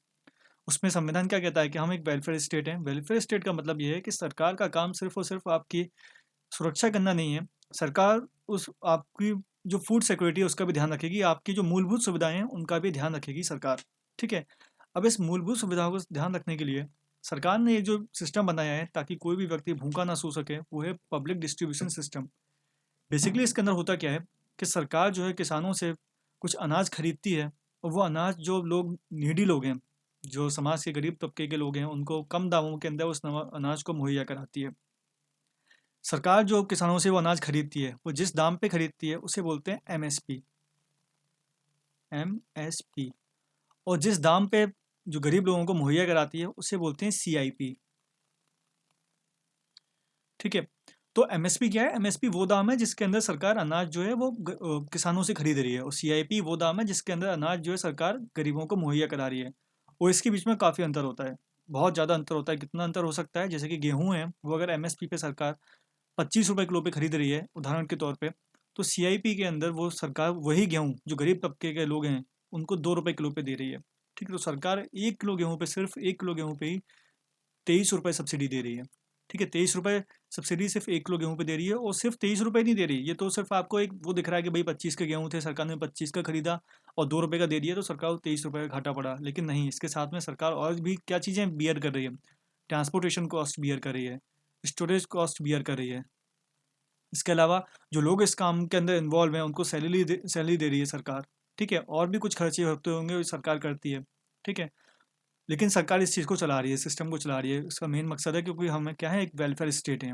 उसमें संविधान क्या कहता है कि हम एक वेलफेयर स्टेट हैं। वेलफेयर स्टेट का मतलब ये है कि सरकार का काम सिर्फ और सिर्फ आपकी सुरक्षा करना नहीं है। सरकार उस आपकी जो फूड सिक्योरिटी है उसका भी ध्यान रखेगी, आपकी जो मूलभूत सुविधाएं हैं उनका भी ध्यान रखेगी सरकार। ठीक है, अब इस मूलभूत सुविधाओं को ध्यान रखने के लिए सरकार ने एक जो सिस्टम बनाया है ताकि कोई भी व्यक्ति भूखा ना सो सके, वो है पब्लिक डिस्ट्रीब्यूशन सिस्टम। बेसिकली इसके अंदर होता क्या है कि सरकार जो है किसानों से कुछ अनाज खरीदती है, और वो अनाज जो लोग नीडी लोग हैं, जो समाज के गरीब तबके के लोग हैं, उनको कम दामों के अंदर उस अनाज को मुहैया कराती है। सरकार जो किसानों से वो अनाज खरीदती है, वो जिस दाम पे खरीदती है उसे बोलते हैं एमएसपी। एमएसपी। और जिस दाम पे जो गरीब लोगों को मुहैया कराती है उसे बोलते हैं सीआईपी। ठीक है, तो एमएसपी क्या है? एमएसपी वो दाम है जिसके अंदर सरकार अनाज जो है वो किसानों से खरीद रही है, और सीआईपी वो दाम है जिसके अंदर अनाज जो है सरकार गरीबों को मुहैया करा रही है। और इसके बीच में काफ़ी अंतर होता है, बहुत ज़्यादा अंतर होता है। कितना अंतर हो सकता है? जैसे कि गेहूँ है, वो अगर एमएसपी पे सरकार 25 रुपये किलो पे खरीद रही है उदाहरण के तौर पे, तो सीआईपी के अंदर वो सरकार वही गेहूँ जो गरीब तबके के लोग हैं उनको 2 रुपये किलो पे दे रही है। ठीक है, तो सरकार 1 किलो गेहूँ पे, सिर्फ 1 किलो गेहूँ पे ही 23 रुपये सब्सिडी दे रही है। ठीक है, 23 रुपये सब्सिडी सिर्फ 1 किलो गेहूँ पे दे रही है, और सिर्फ 23 रुपये नहीं दे रही, ये तो सिर्फ आपको एक वो दिख रहा है कि भाई 25 के गेहूँ थे, सरकार ने 25 का खरीदा और 2 रुपये का दे दिया तो सरकार को 23 रुपये का घाटा पड़ा। लेकिन नहीं, इसके साथ में सरकार और भी क्या चीज़ें बियर कर रही है? ट्रांसपोर्टेशन कॉस्ट बियर कर रही है, स्टोरेज कॉस्ट बियर कर रही है। इसके अलावा जो लोग इस काम के अंदर इन्वॉल्व हैं उनको सैलरी दे रही है सरकार। ठीक है, और भी कुछ खर्चे होते होंगे वो सरकार करती है। ठीक है, लेकिन सरकार इस चीज़ को चला रही है, सिस्टम को चला रही है। इसका मेन मकसद है क्योंकि हमें क्या है, एक वेलफेयर स्टेट है।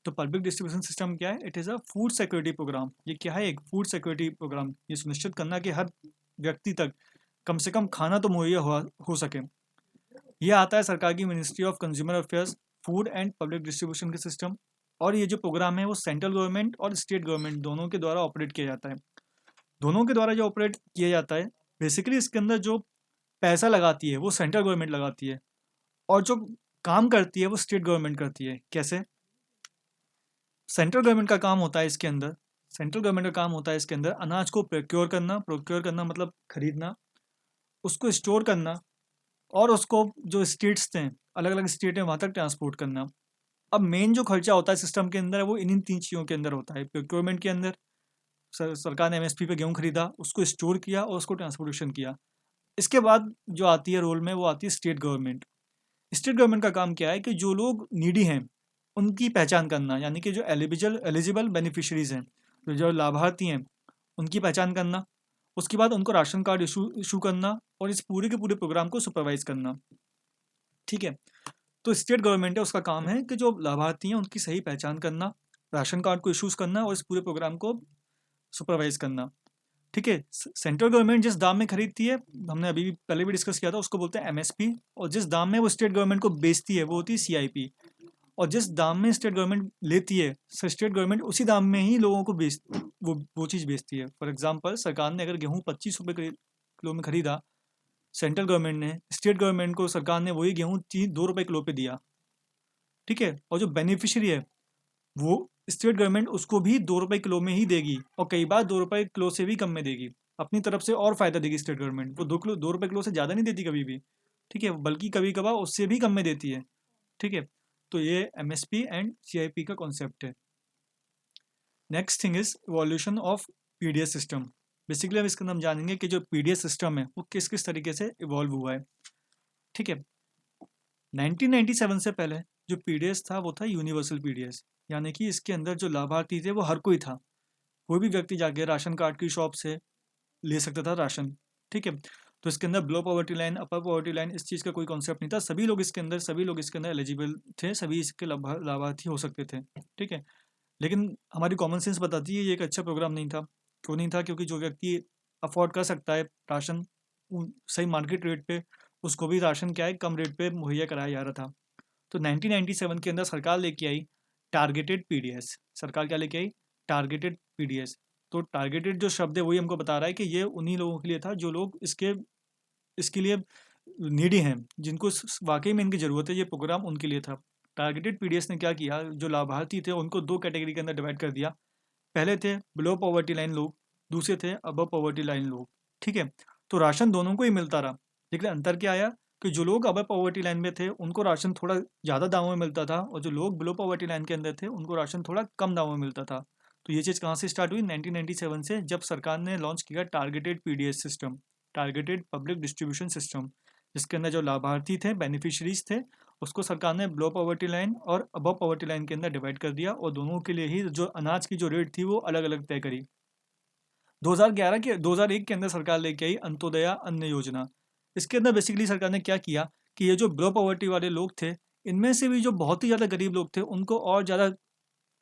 तो पब्लिक डिस्ट्रीब्यूशन सिस्टम क्या है? It is a food security programme. ये क्या है? एक फूड सिक्योरिटी प्रोग्राम। ये सुनिश्चित करना कि हर व्यक्ति तक कम से कम खाना तो मुहैया हो सके। ये आता है सरकार की ministry of consumer affairs, food and public distribution के सिस्टम। और ये जो प्रोग्राम है वो सेंट्रल गवर्नमेंट और स्टेट गवर्नमेंट दोनों के द्वारा ऑपरेट किया जाता है। दोनों के द्वारा जो ऑपरेट किया जाता है, बेसिकली इसके अंदर जो पैसा लगाती है वो सेंट्रल गवर्नमेंट लगाती है, और जो काम करती है वो स्टेट गवर्नमेंट करती है। कैसे? सेंट्रल गवर्नमेंट का काम होता है इसके अंदर, सेंट्रल गवर्नमेंट का काम होता है इसके अंदर अनाज को प्रोक्योर करना मतलब खरीदना, उसको स्टोर करना, और उसको जो स्टेट्स थे, अलग अलग स्टेट है वहाँ तक ट्रांसपोर्ट करना। अब मेन जो खर्चा होता है सिस्टम के अंदर वो इन्हीं तीन चीज़ों के अंदर होता है। प्रोक्योरमेंट के अंदर सरकार ने एमएसपी पे गेहूँ खरीदा, उसको स्टोर किया और उसको ट्रांसपोर्टेशन किया। इसके बाद जो आती है रोल में, वो आती है स्टेट गवर्नमेंट। स्टेट गवर्नमेंट का काम क्या है कि जो लोग नीडी हैं उनकी पहचान करना, यानी कि जो एलिजिबल बेनिफिशरीज हैं, जो लाभार्थी हैं, उनकी पहचान करना। उसके बाद उनको राशन कार्ड इशू इशू करना, और इस पूरे के पूरे प्रोग्राम को सुपरवाइज करना। ठीक है, तो स्टेट गवर्नमेंट है, उसका काम है कि जो लाभार्थी हैं उनकी सही पहचान करना, राशन कार्ड को इशूज़ करना और इस पूरे प्रोग्राम को सुपरवाइज करना। ठीक है, सेंट्रल गवर्नमेंट जिस दाम में खरीदती है, हमने अभी भी पहले भी डिस्कस किया था, उसको बोलते हैं एमएसपी, और जिस दाम में वो स्टेट गवर्नमेंट को बेचती है वो होती है सीआईपी। और जिस दाम में स्टेट गवर्नमेंट लेती है, स्टेट गवर्नमेंट उसी दाम में ही लोगों को वो चीज़ बेचती है। फॉर एग्जांपल, सरकार ने अगर गेहूँ 25 रुपये किलो में खरीदा, सेंट्रल गवर्नमेंट ने, स्टेट गवर्नमेंट को सरकार ने वही गेहूँ 2 रुपये किलो पे दिया। ठीक है, और जो बेनिफिशियरी है वो स्टेट गवर्नमेंट उसको भी 2 रुपये किलो में ही देगी, और कई बार 2 रुपये किलो से भी कम में देगी। अपनी तरफ से और फायदा देगी स्टेट गवर्नमेंट, वो 2 रुपये किलो से ज़्यादा नहीं देती कभी भी। ठीक है, बल्कि कभी कभार उससे भी कम में देती है। ठीक है, तो ये एमएसपी एंड सीआईपी का कॉन्सेप्ट है। Next thing is evolution of PDS system. Basically हम इसके अंदर हम जानेंगे कि जो पीडीएस सिस्टम है वो किस किस तरीके से इवॉल्व हुआ है। ठीक है, 1997 से पहले जो पीडीएस था वो था यूनिवर्सल पीडीएस, यानी कि इसके अंदर जो लाभार्थी थे वो हर कोई था, कोई भी व्यक्ति जाके राशन कार्ड की शॉप से ले सकता था राशन। ठीक है, तो इसके अंदर बिलो पॉवर्टी लाइन, अपर पॉवर्टी लाइन, इस चीज़ का कोई कॉन्सेप्ट नहीं था। सभी लोग इसके अंदर एलिजिबल थे, सभी इसके लाभार्थी हो सकते थे। ठीक है, लेकिन हमारी कॉमन सेंस बताती है ये एक अच्छा प्रोग्राम नहीं था। क्यों नहीं था? क्योंकि जो व्यक्ति अफोर्ड कर सकता है राशन सही मार्केट रेट पे, उसको भी राशन क्या है कम रेट पे मुहैया कराया जा रहा था। तो 1997 के अंदर सरकार लेके आई टारगेटेड पीडीएस। सरकार क्या लेके आई? Targeted PDS. तो टारगेटेड जो शब्द है वही हमको बता रहा है कि ये उन्हीं लोगों के लिए था जो लोग इसके लिए नीडी हैं, जिनको वाकई में इनकी ज़रूरत है। ये प्रोग्राम उनके लिए था। टारगेटेड पीडीएस ने क्या किया, जो लाभार्थी थे उनको दो कैटेगरी के अंदर डिवाइड कर दिया। पहले थे बिलो पॉवर्टी लाइन लोग, दूसरे थे अबव पॉवर्टी लाइन लोग। ठीक है, तो राशन दोनों को ही मिलता रहा, लेकिन अंतर क्या आया कि जो लोग अबव पॉवर्टी लाइन में थे उनको राशन थोड़ा ज़्यादा दामों में मिलता था, और जो लोग बिलो पॉवर्टी लाइन के अंदर थे उनको राशन थोड़ा कम दामों में मिलता था। तो ये चीज़ कहाँ से स्टार्ट हुई? 1997 से, जब सरकार ने लॉन्च किया targeted PDS system, targeted public distribution system, जिसके अंदर जो लाभार्थी थे, बेनिफिशरीज थे, उसको सरकार ने बिलो पॉवर्टी लाइन और अबव पॉवर्टी लाइन के अंदर डिवाइड कर दिया, और दोनों के लिए ही जो अनाज की जो रेट थी वो अलग अलग तय करी। 2001 के अंदर सरकार लेके आई अंत्योदया अन्न योजना। इसके अंदर बेसिकली सरकार ने क्या किया कि ये जो बिलो पॉवर्टी वाले लोग थे, इनमें से भी जो बहुत ही ज़्यादा गरीब लोग थे उनको और ज़्यादा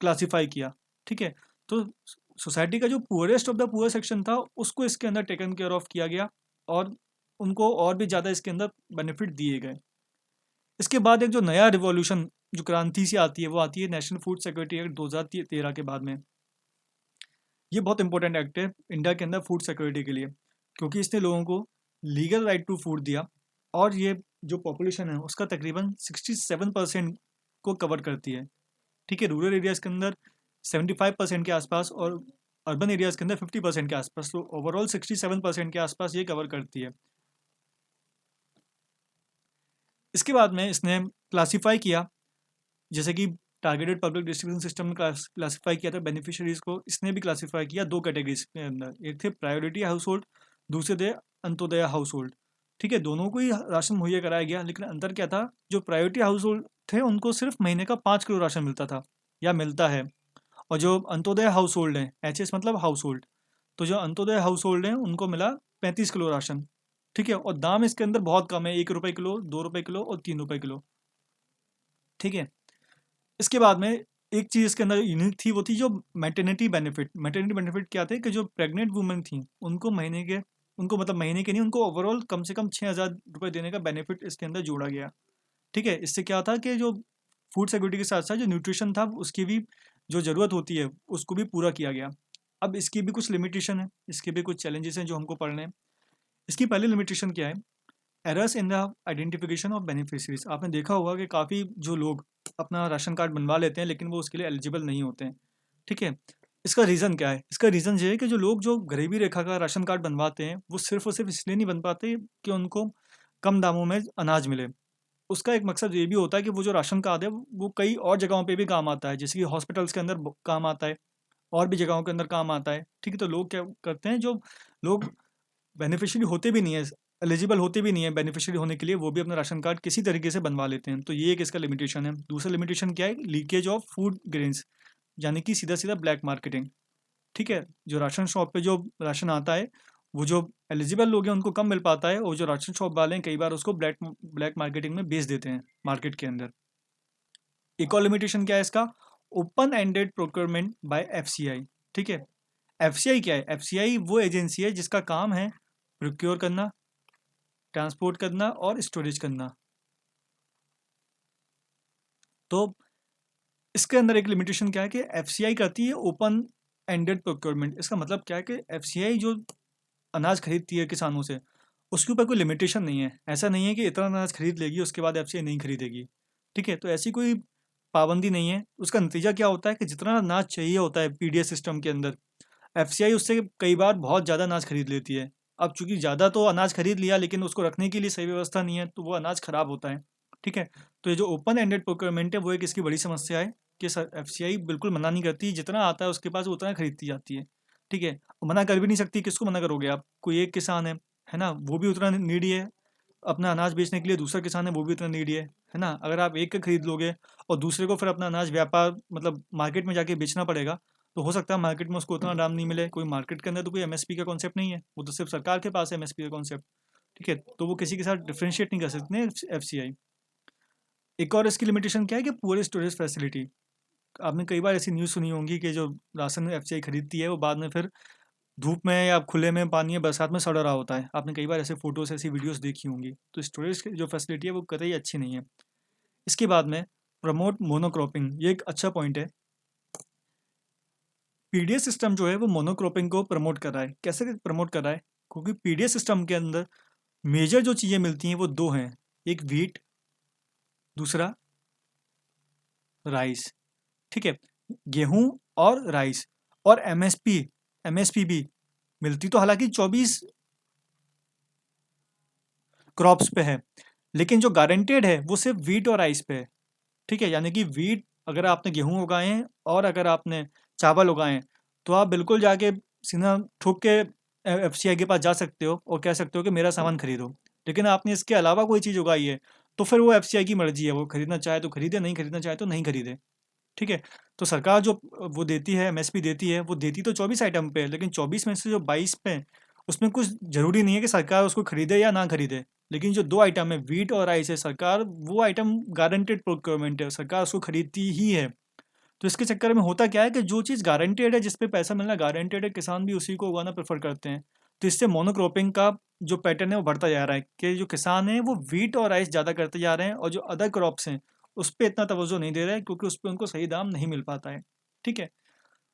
क्लासीफाई किया। ठीक है, तो सोसाइटी का जो poorest of the poor section था उसको इसके अंदर टेकन केयर ऑफ किया गया, और उनको और भी ज़्यादा इसके अंदर बेनिफिट दिए गए। इसके बाद एक जो नया रिवॉल्यूशन, जो क्रांति से आती है, वो आती है नेशनल फूड सिक्योरिटी एक्ट 2013 के बाद में। ये बहुत इंपॉर्टेंट एक्ट है इंडिया के अंदर फूड सिक्योरिटी के लिए, क्योंकि इसने लोगों को लीगल राइट टू फूड दिया, और ये जो पॉपुलेशन है उसका तकरीबन 67% को कवर करती है। ठीक है, रूरल एरियाज़ के अंदर 75% के आसपास, और अर्बन एरियाज़ के अंदर 50% के आसपास, तो ओवरऑल 67% के आसपास ये कवर करती है। इसके बाद में इसने क्लासीफाई किया, जैसे कि टारगेटेड पब्लिक डिस्ट्रीब्यूशन सिस्टम में क्लासीफाई किया था बेनिफिशरीज को, इसने भी क्लासीफाई किया दो कैटेगरीज के अंदर। एक थे प्रायोरिटी हाउस होल्ड, दूसरे थे अंत्योदय हाउस होल्ड। ठीक है, दोनों को ही राशन मुहैया कराया गया, लेकिन अंतर क्या था? जो प्रायोरिटी हाउस होल्ड थे उनको सिर्फ महीने का 5 किलो राशन मिलता था, या मिलता है। और जो अंत्योदय हाउस होल्ड हैं, एच मतलब हाउस होल्ड, तो जो अंत्योदय हाउस होल्ड हैं उनको मिला 35 किलो राशन। ठीक है, और दाम इसके अंदर बहुत कम है, 1 रुपये किलो, 2 रुपये किलो और 3 रुपये किलो। ठीक है, इसके बाद में एक चीज़ इसके अंदर यूनिक थी, वो थी जो मैटरनिटी बेनिफिट। मैटरनिटी बेनिफिट क्या थे कि जो प्रेग्नेंट वुमेन थी उनको महीने के नहीं, उनको ओवरऑल कम से कम 6,000 रुपये देने का बेनिफिट इसके अंदर जोड़ा गया। ठीक है, इससे क्या था कि जो फूड सिक्योरिटी के साथ साथ जो न्यूट्रिशन था उसकी भी जो ज़रूरत होती है उसको भी पूरा किया गया। अब इसकी भी कुछ लिमिटेशन है, इसके भी कुछ चैलेंजेस हैं जो हमको पढ़ने हैं। इसकी पहली लिमिटेशन क्या है? Errors in the identification of beneficiaries. आपने देखा होगा कि काफ़ी जो लोग अपना राशन कार्ड बनवा लेते हैं लेकिन वो उसके लिए एलिजिबल नहीं होते हैं। ठीक है, इसका रीज़न क्या है? इसका रीज़न ये है कि जो लोग जो गरीबी रेखा का राशन कार्ड बनवाते हैं वो सिर्फ और सिर्फ इसलिए नहीं बन पाते कि उनको कम दामों में अनाज मिले। उसका एक मकसद ये भी होता है कि वो जो राशन कार्ड है वो कई और जगहों पे भी काम आता है, जैसे कि हॉस्पिटल्स के अंदर काम आता है, और भी जगहों के अंदर काम आता है। ठीक है, तो लोग क्या करते हैं, जो लोग बेनिफिशियरी होते भी नहीं है, एलिजिबल होते भी नहीं है बेनिफिशियरी होने के लिए, वो भी अपना राशन कार्ड किसी तरीके से बनवा लेते हैं। तो ये एक इसका लिमिटेशन है। दूसरा लिमिटेशन क्या है? लीकेज ऑफ फूड ग्रेन्स, यानी कि सीधा सीधा ब्लैक मार्केटिंग। ठीक है, जो राशन शॉप पे जो राशन आता है वो जो एलिजिबल लोग हैं उनको कम मिल पाता है, और जो राशन शॉप वाले हैं कई बार उसको ब्लैक ब्लैक मार्केटिंग में बेच देते हैं मार्केट के अंदर। एक और लिमिटेशन क्या है इसका? Open ended procurement by FCI. ठीक है, एफसीआई क्या है? एफसीआई वो एजेंसी है जिसका काम है प्रोक्योर करना, ट्रांसपोर्ट करना और स्टोरेज करना। तो इसके अंदर एक लिमिटेशन क्या है कि एफसीआई करती है ओपन एंडेड प्रोक्योरमेंट। इसका मतलब क्या है कि एफसीआई जो अनाज खरीदती है किसानों से, उसके ऊपर कोई लिमिटेशन नहीं है। ऐसा नहीं है कि इतना अनाज खरीद लेगी उसके बाद एफसीआई नहीं खरीदेगी। ठीक है, तो ऐसी कोई पाबंदी नहीं है। उसका नतीजा क्या होता है कि जितना अनाज चाहिए होता है पीडीएस सिस्टम के अंदर, एफसीआई उससे कई बार बहुत ज़्यादा अनाज खरीद लेती है। अब चूंकि ज़्यादा तो अनाज खरीद लिया लेकिन उसको रखने के लिए सही व्यवस्था नहीं है, तो वो अनाज खराब होता है। ठीक है, तो ये जो ओपन एंडेड प्रोक्योरमेंट है वो एक इसकी बड़ी समस्या है कि एफसीआई बिल्कुल मना नहीं करती, जितना आता है उसके पास वो उतना खरीदती जाती है। ठीक है, मना कर भी नहीं सकती, किसको मना करोगे आप? कोई एक किसान है ना, वो भी उतना नीडी है अपना अनाज बेचने के लिए, दूसरा किसान है वो भी उतना नीडी है ना। अगर आप एक का खरीद लोगे और दूसरे को फिर अपना अनाज व्यापार मतलब मार्केट में जाके बेचना पड़ेगा, तो हो सकता है मार्केट में उसको उतना दाम नहीं मिले। कोई मार्केट के अंदर तो कोई एमएसपी का कॉन्सेप्ट नहीं है, वो तो सिर्फ सरकार के पास है एमएसपी का कॉन्सेप्ट। ठीक है, तो वो किसी के साथ डिफ्रेंशिएट नहीं कर सकते एफसीआई। एक और इसकी लिमिटेशन क्या है कि पुअर स्टोरेज फैसिलिटी। आपने कई बार ऐसी न्यूज़ सुनी होंगी कि जो राशन एफसीआई खरीदती है वो बाद में फिर धूप में या खुले में पानी या बरसात में सड़ रहा होता है। आपने कई बार ऐसे फोटोज ऐसी वीडियोस देखी होंगी। तो स्टोरेज की जो फैसिलिटी है वो कतई अच्छी नहीं है। इसके बाद में प्रमोट मोनोक्रॉपिंग, ये एक अच्छा पॉइंट है। पीडीएस सिस्टम जो है वो मोनोक्रॉपिंग को प्रमोट कर रहा है। कैसे प्रमोट कर रहा है? क्योंकि पीडीएस सिस्टम के अंदर मेजर जो चीज़ें मिलती हैं वो दो हैं, एक व्हीट, दूसरा राइस। ठीक है, गेहूं और राइस। और एमएसपी, एमएसपी भी मिलती तो हालांकि 24 क्रॉप्स पे है, लेकिन जो गारंटेड है वो सिर्फ वीट और राइस पे है। ठीक है, यानी कि वीट अगर आपने गेहूं उगाए हैं और अगर आपने चावल उगाए हैं, तो आप बिल्कुल जाके सीधा ठोक के एफसीआई के पास जा सकते हो और कह सकते हो कि मेरा सामान खरीदो। लेकिन आपने इसके अलावा कोई चीज़ उगाई है तो फिर वो एफसीआई की मर्जी है, वो खरीदना चाहे तो खरीदे, नहीं खरीदना चाहे तो नहीं खरीदे। ठीक है, तो सरकार जो वो देती है एमएसपी देती है, वो देती तो 24 आइटम पे है, लेकिन 24 में से जो 22 पे हैं, उसमें कुछ ज़रूरी नहीं है कि सरकार उसको खरीदे या ना खरीदे। लेकिन जो दो आइटम है वीट और राइस है, सरकार वो आइटम गारंटेड प्रोक्योरमेंट है, सरकार उसको खरीदती ही है। तो इसके चक्कर में होता क्या है कि जो चीज़ गारंटेड है, जिस पे पैसा मिलना गारंटेड है, किसान भी उसी को उगाना प्रेफर करते हैं। तो इससे मोनोक्रॉपिंग का जो पैटर्न है वो बढ़ता जा रहा है कि जो किसान है वो वीट और राइस ज़्यादा करते जा रहे हैं, और जो अदर क्रॉप्स हैं उस पर इतना तवज्जो नहीं दे रहे हैं क्योंकि उस पर उनको सही दाम नहीं मिल पाता है। ठीक है,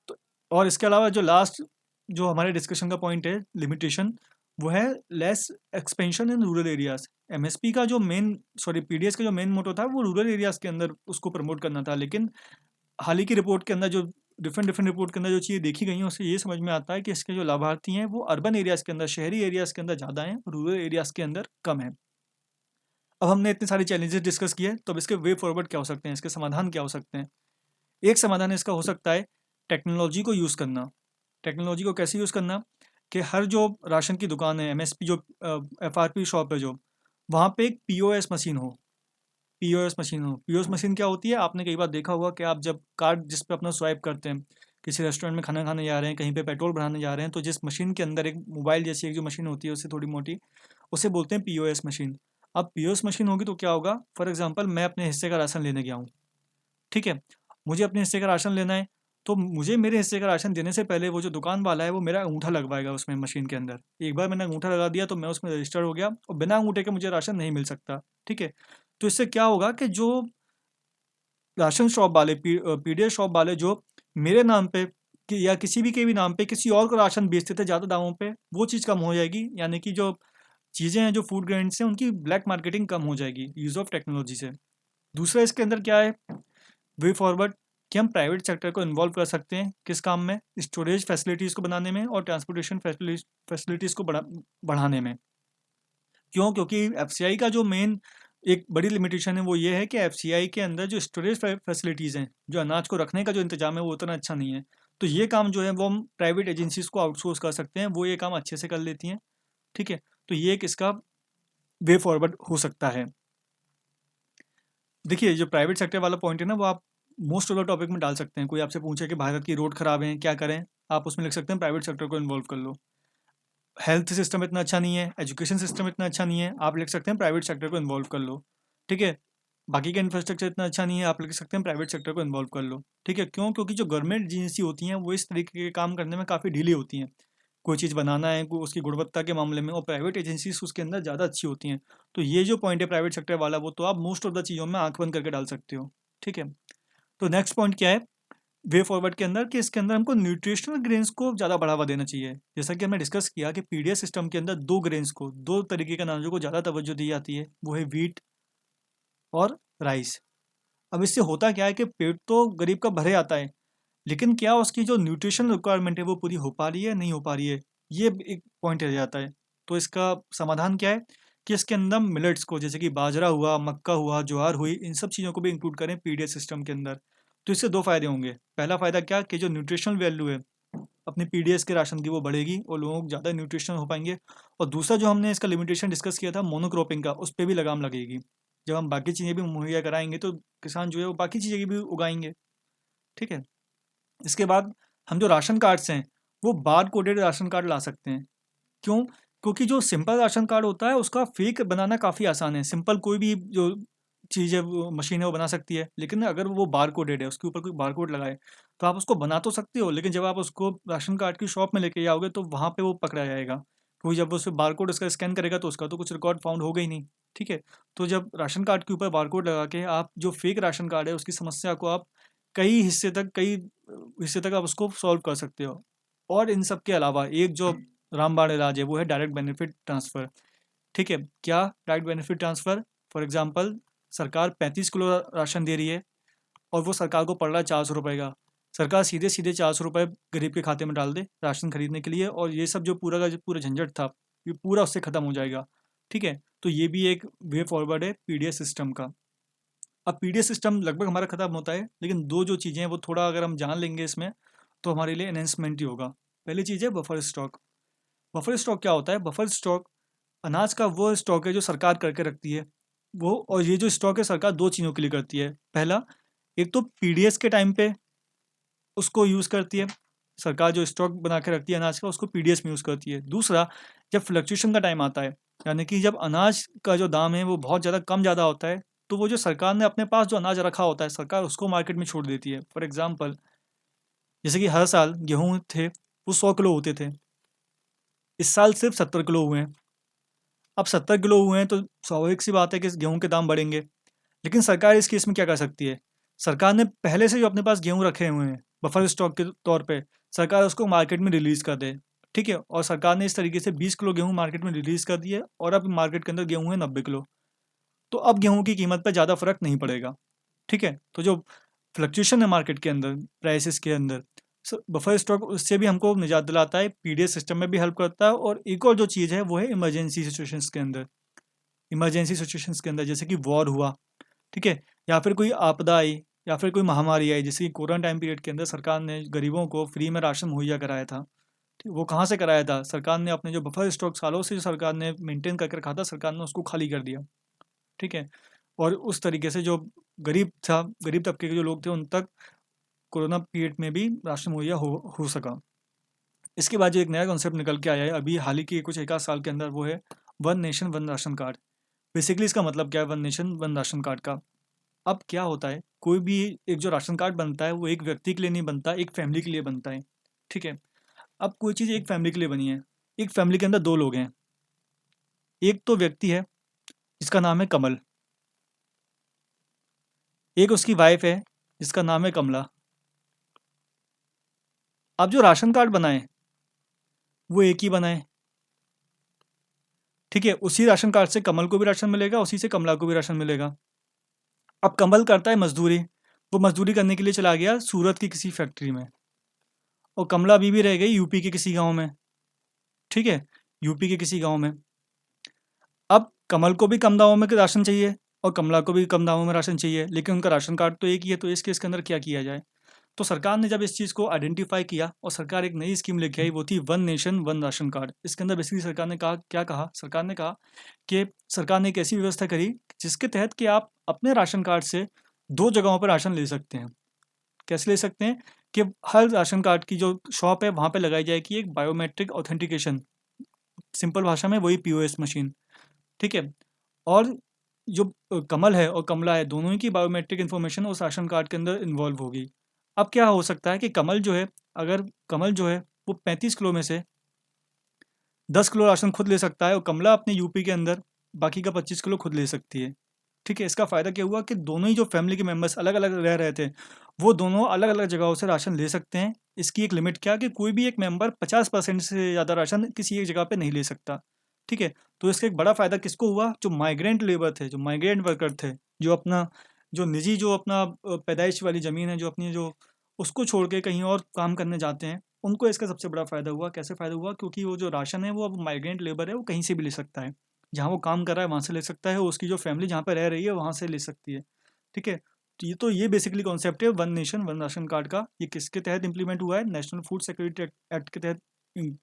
तो और इसके अलावा जो लास्ट जो हमारे डिस्कशन का पॉइंट है लिमिटेशन, वो है less expansion in rural areas. MSP का जो मेन सॉरी पीडीएस का जो मेन मोटो था वो रूरल एरियाज के अंदर उसको प्रमोट करना था, लेकिन हाल ही की रिपोर्ट के अंदर जो डिफरेंट डिफरेंट रिपोर्ट के अंदर जो चीज़ें देखी गई हैं उससे ये समझ में आता है कि इसके जो लाभार्थी हैं वो अर्बन एरियाज़ के अंदर, शहरी एरियाज़ के अंदर ज़्यादा हैं, रूरल एरियाज़ के अंदर कम है। अब हमने इतने सारे चैलेंजेस डिस्कस किए, तो अब इसके वे फॉरवर्ड क्या हो सकते हैं, इसके समाधान क्या हो सकते हैं? एक समाधान इसका हो सकता है टेक्नोलॉजी को यूज़ करना। टेक्नोलॉजी को कैसे यूज़ करना कि हर जो राशन की दुकान है, एमएसपी जो एफआरपी शॉप है जो, वहाँ पे एक पीओएस मशीन हो। पीओएस मशीन हो। पीओएस मशीन क्या होती है? आपने कई बार देखा होगा कि आप जब कार्ड जिस पे अपना स्वाइप करते हैं, किसी रेस्टोरेंट में खाना खाने जा रहे हैं, कहीं पे पेट्रोल भराने जा रहे हैं, तो जिस मशीन के अंदर एक मोबाइल जैसी एक जो मशीन होती है उससे थोड़ी मोटी, उसे बोलते हैं पीओएस मशीन। अब पीओएस मशीन होगी तो क्या होगा? फॉर एग्जांपल मैं अपने हिस्से का राशन लेने गया हूँ। ठीक है, मुझे अपने हिस्से का राशन लेना है, तो मुझे मेरे हिस्से का राशन देने से पहले वो जो दुकान वाला है वो मेरा अंगूठा लगवाएगा उसमें मशीन के अंदर। एक बार मैंने अंगूठा लगा दिया तो मैं उसमें रजिस्टर हो गया, और बिना अंगूठे के मुझे राशन नहीं मिल सकता। ठीक है, तो इससे क्या होगा कि जो राशन शॉप वाले पीडीएस शॉप वाले जो मेरे नाम पे कि या किसी भी के भी नाम पे किसी और को राशन बेचते थे ज़्यादा दामों पे, वो चीज़ कम हो जाएगी। यानी कि जो चीज़ें हैं, जो फूड ग्रेन्स हैं, उनकी ब्लैक मार्केटिंग कम हो जाएगी यूज़ ऑफ टेक्नोलॉजी से। दूसरा इसके अंदर क्या है, वे फॉरवर्ड, कि हम प्राइवेट सेक्टर को इन्वॉल्व कर सकते हैं किस काम में, स्टोरेज फैसिलिटीज़ को बनाने में और ट्रांसपोर्टेशन फैसिलिटीज़ को बढ़ाने में। क्यों? क्योंकि एफसीआई का जो मेन एक बड़ी लिमिटेशन है वो ये है कि एफसीआई के अंदर जो स्टोरेज फैसिलिटीज़ हैं, जो अनाज को रखने का जो इंतजाम है वो उतना अच्छा नहीं है। तो ये काम जो है वो हम प्राइवेट एजेंसीज़ को आउटसोर्स कर सकते हैं, वो ये काम अच्छे से कर लेती हैं। ठीक है, तो ये एक इसका वे फॉरवर्ड हो सकता है। देखिए, जो प्राइवेट सेक्टर वाला पॉइंट है ना, वो आप मोस्ट ऑफ द टॉपिक में डाल सकते हैं। कोई आपसे पूछे कि भारत की रोड खराब है, क्या करें, आप उसमें लिख सकते हैं प्राइवेट सेक्टर को इन्वॉल्व कर लो। हेल्थ सिस्टम इतना अच्छा नहीं है, एजुकेशन सिस्टम इतना अच्छा नहीं है, आप लिख सकते हैं प्राइवेट सेक्टर को इन्वॉल्व कर लो। ठीक है, बाकी का इंफ्रास्ट्रक्चर इतना अच्छा नहीं है, आप लिख सकते हैं प्राइवेट सेक्टर को इन्वॉल्व कर लो। ठीक है, क्यों? क्योंकि जो गवर्नमेंट एजेंसी होती हैं वो इस तरीके के काम करने में काफ़ी ढीली होती हैं। कोई चीज़ बनाना है, कोई उसकी गुणवत्ता के मामले में, और प्राइवेट एजेंसीज उसके अंदर ज़्यादा अच्छी होती हैं। तो ये जो पॉइंट है प्राइवेट सेक्टर वाला, वो तो आप मोस्ट ऑफ द चीज़ों में आंख बंद करके डाल सकते हो। ठीक है, तो नेक्स्ट पॉइंट क्या है वे फॉरवर्ड के अंदर, कि इसके अंदर हमको न्यूट्रिशनल ग्रेन्स को ज़्यादा बढ़ावा देना चाहिए। जैसा कि हमने डिस्कस किया कि पीडीएस सिस्टम के अंदर दो ग्रेन्स को, दो तरीके के अनाजों को ज़्यादा तवज्जो दी जाती है, वो है व्हीट और राइस। अब इससे होता क्या है कि पेट तो गरीब का भरे आता है, लेकिन क्या उसकी जो न्यूट्रिशन रिक्वायरमेंट है वो पूरी हो पा रही है, नहीं हो पा रही है, ये एक पॉइंट रह जाता है। तो इसका समाधान क्या है कि इसके अंदर मिलेट्स को, जैसे कि बाजरा हुआ, मक्का हुआ, ज्वार हुई, इन सब चीज़ों को भी इंक्लूड करें पीडीएस सिस्टम के अंदर। तो इससे दो फायदे होंगे। पहला फ़ायदा क्या, कि जो न्यूट्रिशनल वैल्यू है अपने पीडीएस के राशन की, वो बढ़ेगी और लोगों को ज़्यादा न्यूट्रिशन हो पाएंगे। और दूसरा जो हमने इसका लिमिटेशन डिस्कस किया था मोनोक्रॉपिंग का, उस पर भी लगाम लगेगी। जब हम बाकी चीज़ें भी मुहैया कराएंगे तो किसान जो है वो बाकी चीज़ें भी उगाएंगे। ठीक है, इसके बाद हम जो राशन कार्ड्स हैं वो बार कोडेड राशन कार्ड ला सकते हैं। क्यों? क्योंकि जो सिंपल राशन कार्ड होता है उसका फेक बनाना काफ़ी आसान है। सिंपल कोई भी जो चीज़ है, वो मशीन है, वो बना सकती है। लेकिन अगर वो बार कोडेड है, उसके ऊपर कोई बार कोड लगाए, तो आप उसको बना तो सकते हो, लेकिन जब आप उसको राशन कार्ड की शॉप में लेके जाओगे तो वहाँ पे वो पकड़ा जाएगा। क्योंकि जब उस बार कोड उसका स्कैन करेगा तो उसका तो कुछ रिकॉर्ड फाउंड होगा ही नहीं। ठीक है, तो जब राशन कार्ड के ऊपर बार कोड लगा के आप जो फेक राशन कार्ड है उसकी समस्या को आप कई हिस्से तक आप उसको सॉल्व कर सकते हो। और इन सब के अलावा एक जो रामबाण इलाज है वो है डायरेक्ट बेनिफिट ट्रांसफ़र। ठीक है, क्या direct benefit transfer? For example, सरकार 35 किलो राशन दे रही है और वो सरकार को पड़ रहा है 400 रुपये का। सरकार सीधे सीधे 400 रुपये गरीब के खाते में डाल दे राशन खरीदने के लिए, और ये सब जो पूरा का जो पूरा झंझट था, ये पूरा उससे ख़त्म हो जाएगा। ठीक है, तो ये भी एक वे फॉरवर्ड है पीडीएस सिस्टम का। अब पीडीएस सिस्टम लगभग हमारा ख़त्म होता है, लेकिन दो जो चीज़ें हैं वो थोड़ा अगर हम जान लेंगे इसमें, तो हमारे लिए एनहेंसमेंट ही होगा। पहली चीज़ है बफर स्टॉक। बफर स्टॉक क्या होता है? बफर स्टॉक अनाज का वो स्टॉक है जो सरकार करके रखती है। वो, और ये जो स्टॉक है सरकार दो चीज़ों के लिए करती है। पहला, एक तो पीडीएस के टाइम पे उसको यूज़ करती है, सरकार जो स्टॉक बना के रखती है अनाज का उसको पीडीएस में यूज़ करती है। दूसरा, जब फ्लक्चुएशन का टाइम आता है, यानी कि जब अनाज का जो दाम है वो बहुत ज़्यादा कम ज़्यादा होता है, तो वो जो सरकार ने अपने पास जो अनाज रखा होता है, सरकार उसको मार्केट में छोड़ देती है। फॉर एग्जाम्पल, जैसे कि हर साल गेहूँ थे वो 100 किलो होते थे, इस साल सिर्फ 70 किलो हुए हैं। अब 70 किलो हुए हैं तो स्वाभाविक सी बात है कि इस गेहूँ के दाम बढ़ेंगे। लेकिन सरकार इस केस में क्या कर सकती है? सरकार ने पहले से जो अपने पास गेहूँ रखे हुए हैं बफर स्टॉक के तौर पे, सरकार उसको मार्केट में रिलीज़ कर दे। ठीक है, और सरकार ने इस तरीके से 20 किलो गेहूँ मार्केट में रिलीज़ कर दिए और अब मार्केट के अंदर गेहूँ है 90 किलो। तो अब गेहूँ की कीमत पर ज़्यादा फर्क नहीं पड़ेगा। ठीक है, तो जो फ्लक्चुएशन है मार्केट के अंदर, प्राइसेस के अंदर, बफर स्टॉक उससे भी हमको निजात दिलाता है, पीडीएस सिस्टम में भी हेल्प करता है। और एक और जो चीज़ है वो है इमरजेंसी सिचुएशंस के अंदर। इमरजेंसी सिचुएशंस के अंदर जैसे कि वॉर हुआ, ठीक है, या फिर कोई आपदा आई, या फिर कोई महामारी आई, जैसे कि कोरोना टाइम पीरियड के अंदर सरकार ने गरीबों को फ्री में राशन मुहैया कराया था। ठीक, वो कहाँ से कराया था? सरकार ने अपने जो बफर स्टॉक सालों से जो सरकार ने मेंटेन करके रखा था, सरकार ने उसको खाली कर दिया। ठीक है, और उस तरीके से जो गरीब था, गरीब तबके के जो लोग थे, उन तक कोरोना पीरियड में भी राशन मुहैया हो सका। इसके बाद जो एक नया कॉन्सेप्ट निकल के आया है अभी हाल ही के कुछ एक आध साल के अंदर, वो है one nation one ration card. Basically इसका मतलब क्या है one nation one ration card का? अब क्या होता है, कोई भी एक जो राशन कार्ड बनता है वो एक व्यक्ति के लिए नहीं बनता, एक फैमिली के लिए बनता है। ठीक है, अब कोई चीज़ एक फैमिली के लिए बनी है, एक फैमिली के अंदर दो लोग हैं। एक तो व्यक्ति है जिसका नाम है कमल, एक उसकी वाइफ है जिसका नाम है कमला। अब जो राशन कार्ड बनाए वो एक ही बनाए, ठीक है। उसी राशन कार्ड से कमल को भी राशन मिलेगा, उसी से कमला को भी राशन मिलेगा। अब कमल करता है मजदूरी, वो मजदूरी करने के लिए चला गया सूरत की किसी फैक्ट्री में, और कमला अभी भी रह गई यूपी के किसी गांव में, ठीक है, यूपी के किसी गांव में। अब कमल को भी कम दामों में राशन चाहिए और कमला को भी कम दामों में राशन चाहिए, लेकिन उनका राशन कार्ड तो एक ही है, तो इस केस के अंदर क्या किया जाए। तो सरकार ने जब इस चीज़ को आइडेंटिफाई किया और सरकार एक नई स्कीम लेके आई, वो थी one nation one ration card. इसके अंदर बेसिकली सरकार ने कहा, क्या कहा सरकार ने, कहा कि सरकार ने एक ऐसी व्यवस्था करी जिसके तहत कि आप अपने राशन कार्ड से दो जगहों पर राशन ले सकते हैं। कैसे ले सकते हैं कि हर राशन कार्ड की जो शॉप है वहाँ पे लगाई जाएगी एक बायोमेट्रिक ऑथेंटिकेशन, सिंपल भाषा में वही पीओएस मशीन, ठीक है। और जो कमल है और कमला है, दोनों ही की बायोमेट्रिक इन्फॉर्मेशन उस राशन कार्ड के अंदर इन्वॉल्व होगी। अब क्या हो सकता है कि कमल जो है, अगर कमल जो है वो 35 किलो में से 10 किलो राशन खुद ले सकता है, और कमला अपने यूपी के अंदर बाकी का 25 किलो खुद ले सकती है, ठीक है। इसका फ़ायदा क्या हुआ कि दोनों ही जो फैमिली के मेंबर्स अलग अलग रह रहे थे, वो दोनों अलग अलग जगहों से राशन ले सकते हैं। इसकी एक लिमिट क्या, कि कोई भी एक मेंबर 50% से ज़्यादा राशन किसी एक जगह पे नहीं ले सकता, ठीक है। तो इसका एक बड़ा फ़ायदा किसको हुआ, जो माइग्रेंट लेबर थे, जो माइग्रेंट वर्कर थे, जो अपना जो निजी जो अपना पैदाइश वाली ज़मीन है, जो अपनी जो उसको छोड़ के कहीं और काम करने जाते हैं, उनको इसका सबसे बड़ा फ़ायदा हुआ। कैसे फ़ायदा हुआ, क्योंकि वो जो राशन है वो अब माइग्रेंट लेबर है, वो कहीं से भी ले सकता है, जहाँ वो काम कर रहा है वहाँ से ले सकता है, उसकी जो फैमिली जहाँ पे रह रही है वहाँ से ले सकती है, ठीक है। तो ये बेसिकली कॉन्सेप्ट है one nation one ration card का। ये किसके तहत इंप्लीमेंट हुआ है, नेशनल फूड सिक्योरिटी एक्ट के तहत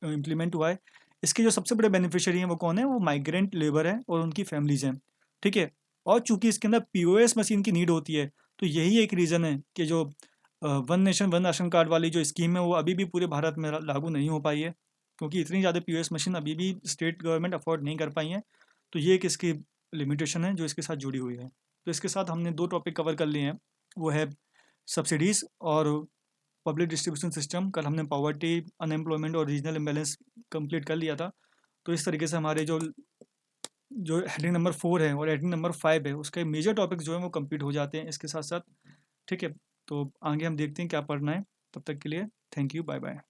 इंप्लीमेंट हुआ है। इसके जो सबसे बड़े बेनिफिशियरी हैं वो कौन है, वो माइग्रेंट लेबर है और उनकी फैमिलीज हैं, ठीक है। और चूंकि इसके अंदर पीओएस मशीन की नीड होती है, तो यही एक रीज़न है कि जो one nation one ration card वाली जो स्कीम है वो अभी भी पूरे भारत में लागू नहीं हो पाई है, क्योंकि इतनी ज़्यादा पीओएस मशीन अभी भी स्टेट गवर्नमेंट अफोर्ड नहीं कर पाई हैं। तो ये एक इसकी लिमिटेशन है जो इसके साथ जुड़ी हुई है। तो इसके साथ हमने दो टॉपिक कवर कर लिए हैं, वो है सब्सिडीज़ और पब्लिक डिस्ट्रीब्यूशन सिस्टम। कल हमने पॉवर्टी, अनएम्प्लॉयमेंट और रीजनल इम्बेलेंस कंप्लीट कर लिया था। तो इस तरीके से हमारे जो जो हेडिंग नंबर 4 है और हेडिंग नंबर 5 है, उसके मेजर टॉपिक्स जो हैं वो कंप्लीट हो जाते हैं इसके साथ साथ, ठीक है। तो आगे हम देखते हैं क्या पढ़ना है। तब तक के लिए थैंक यू, बाय बाय।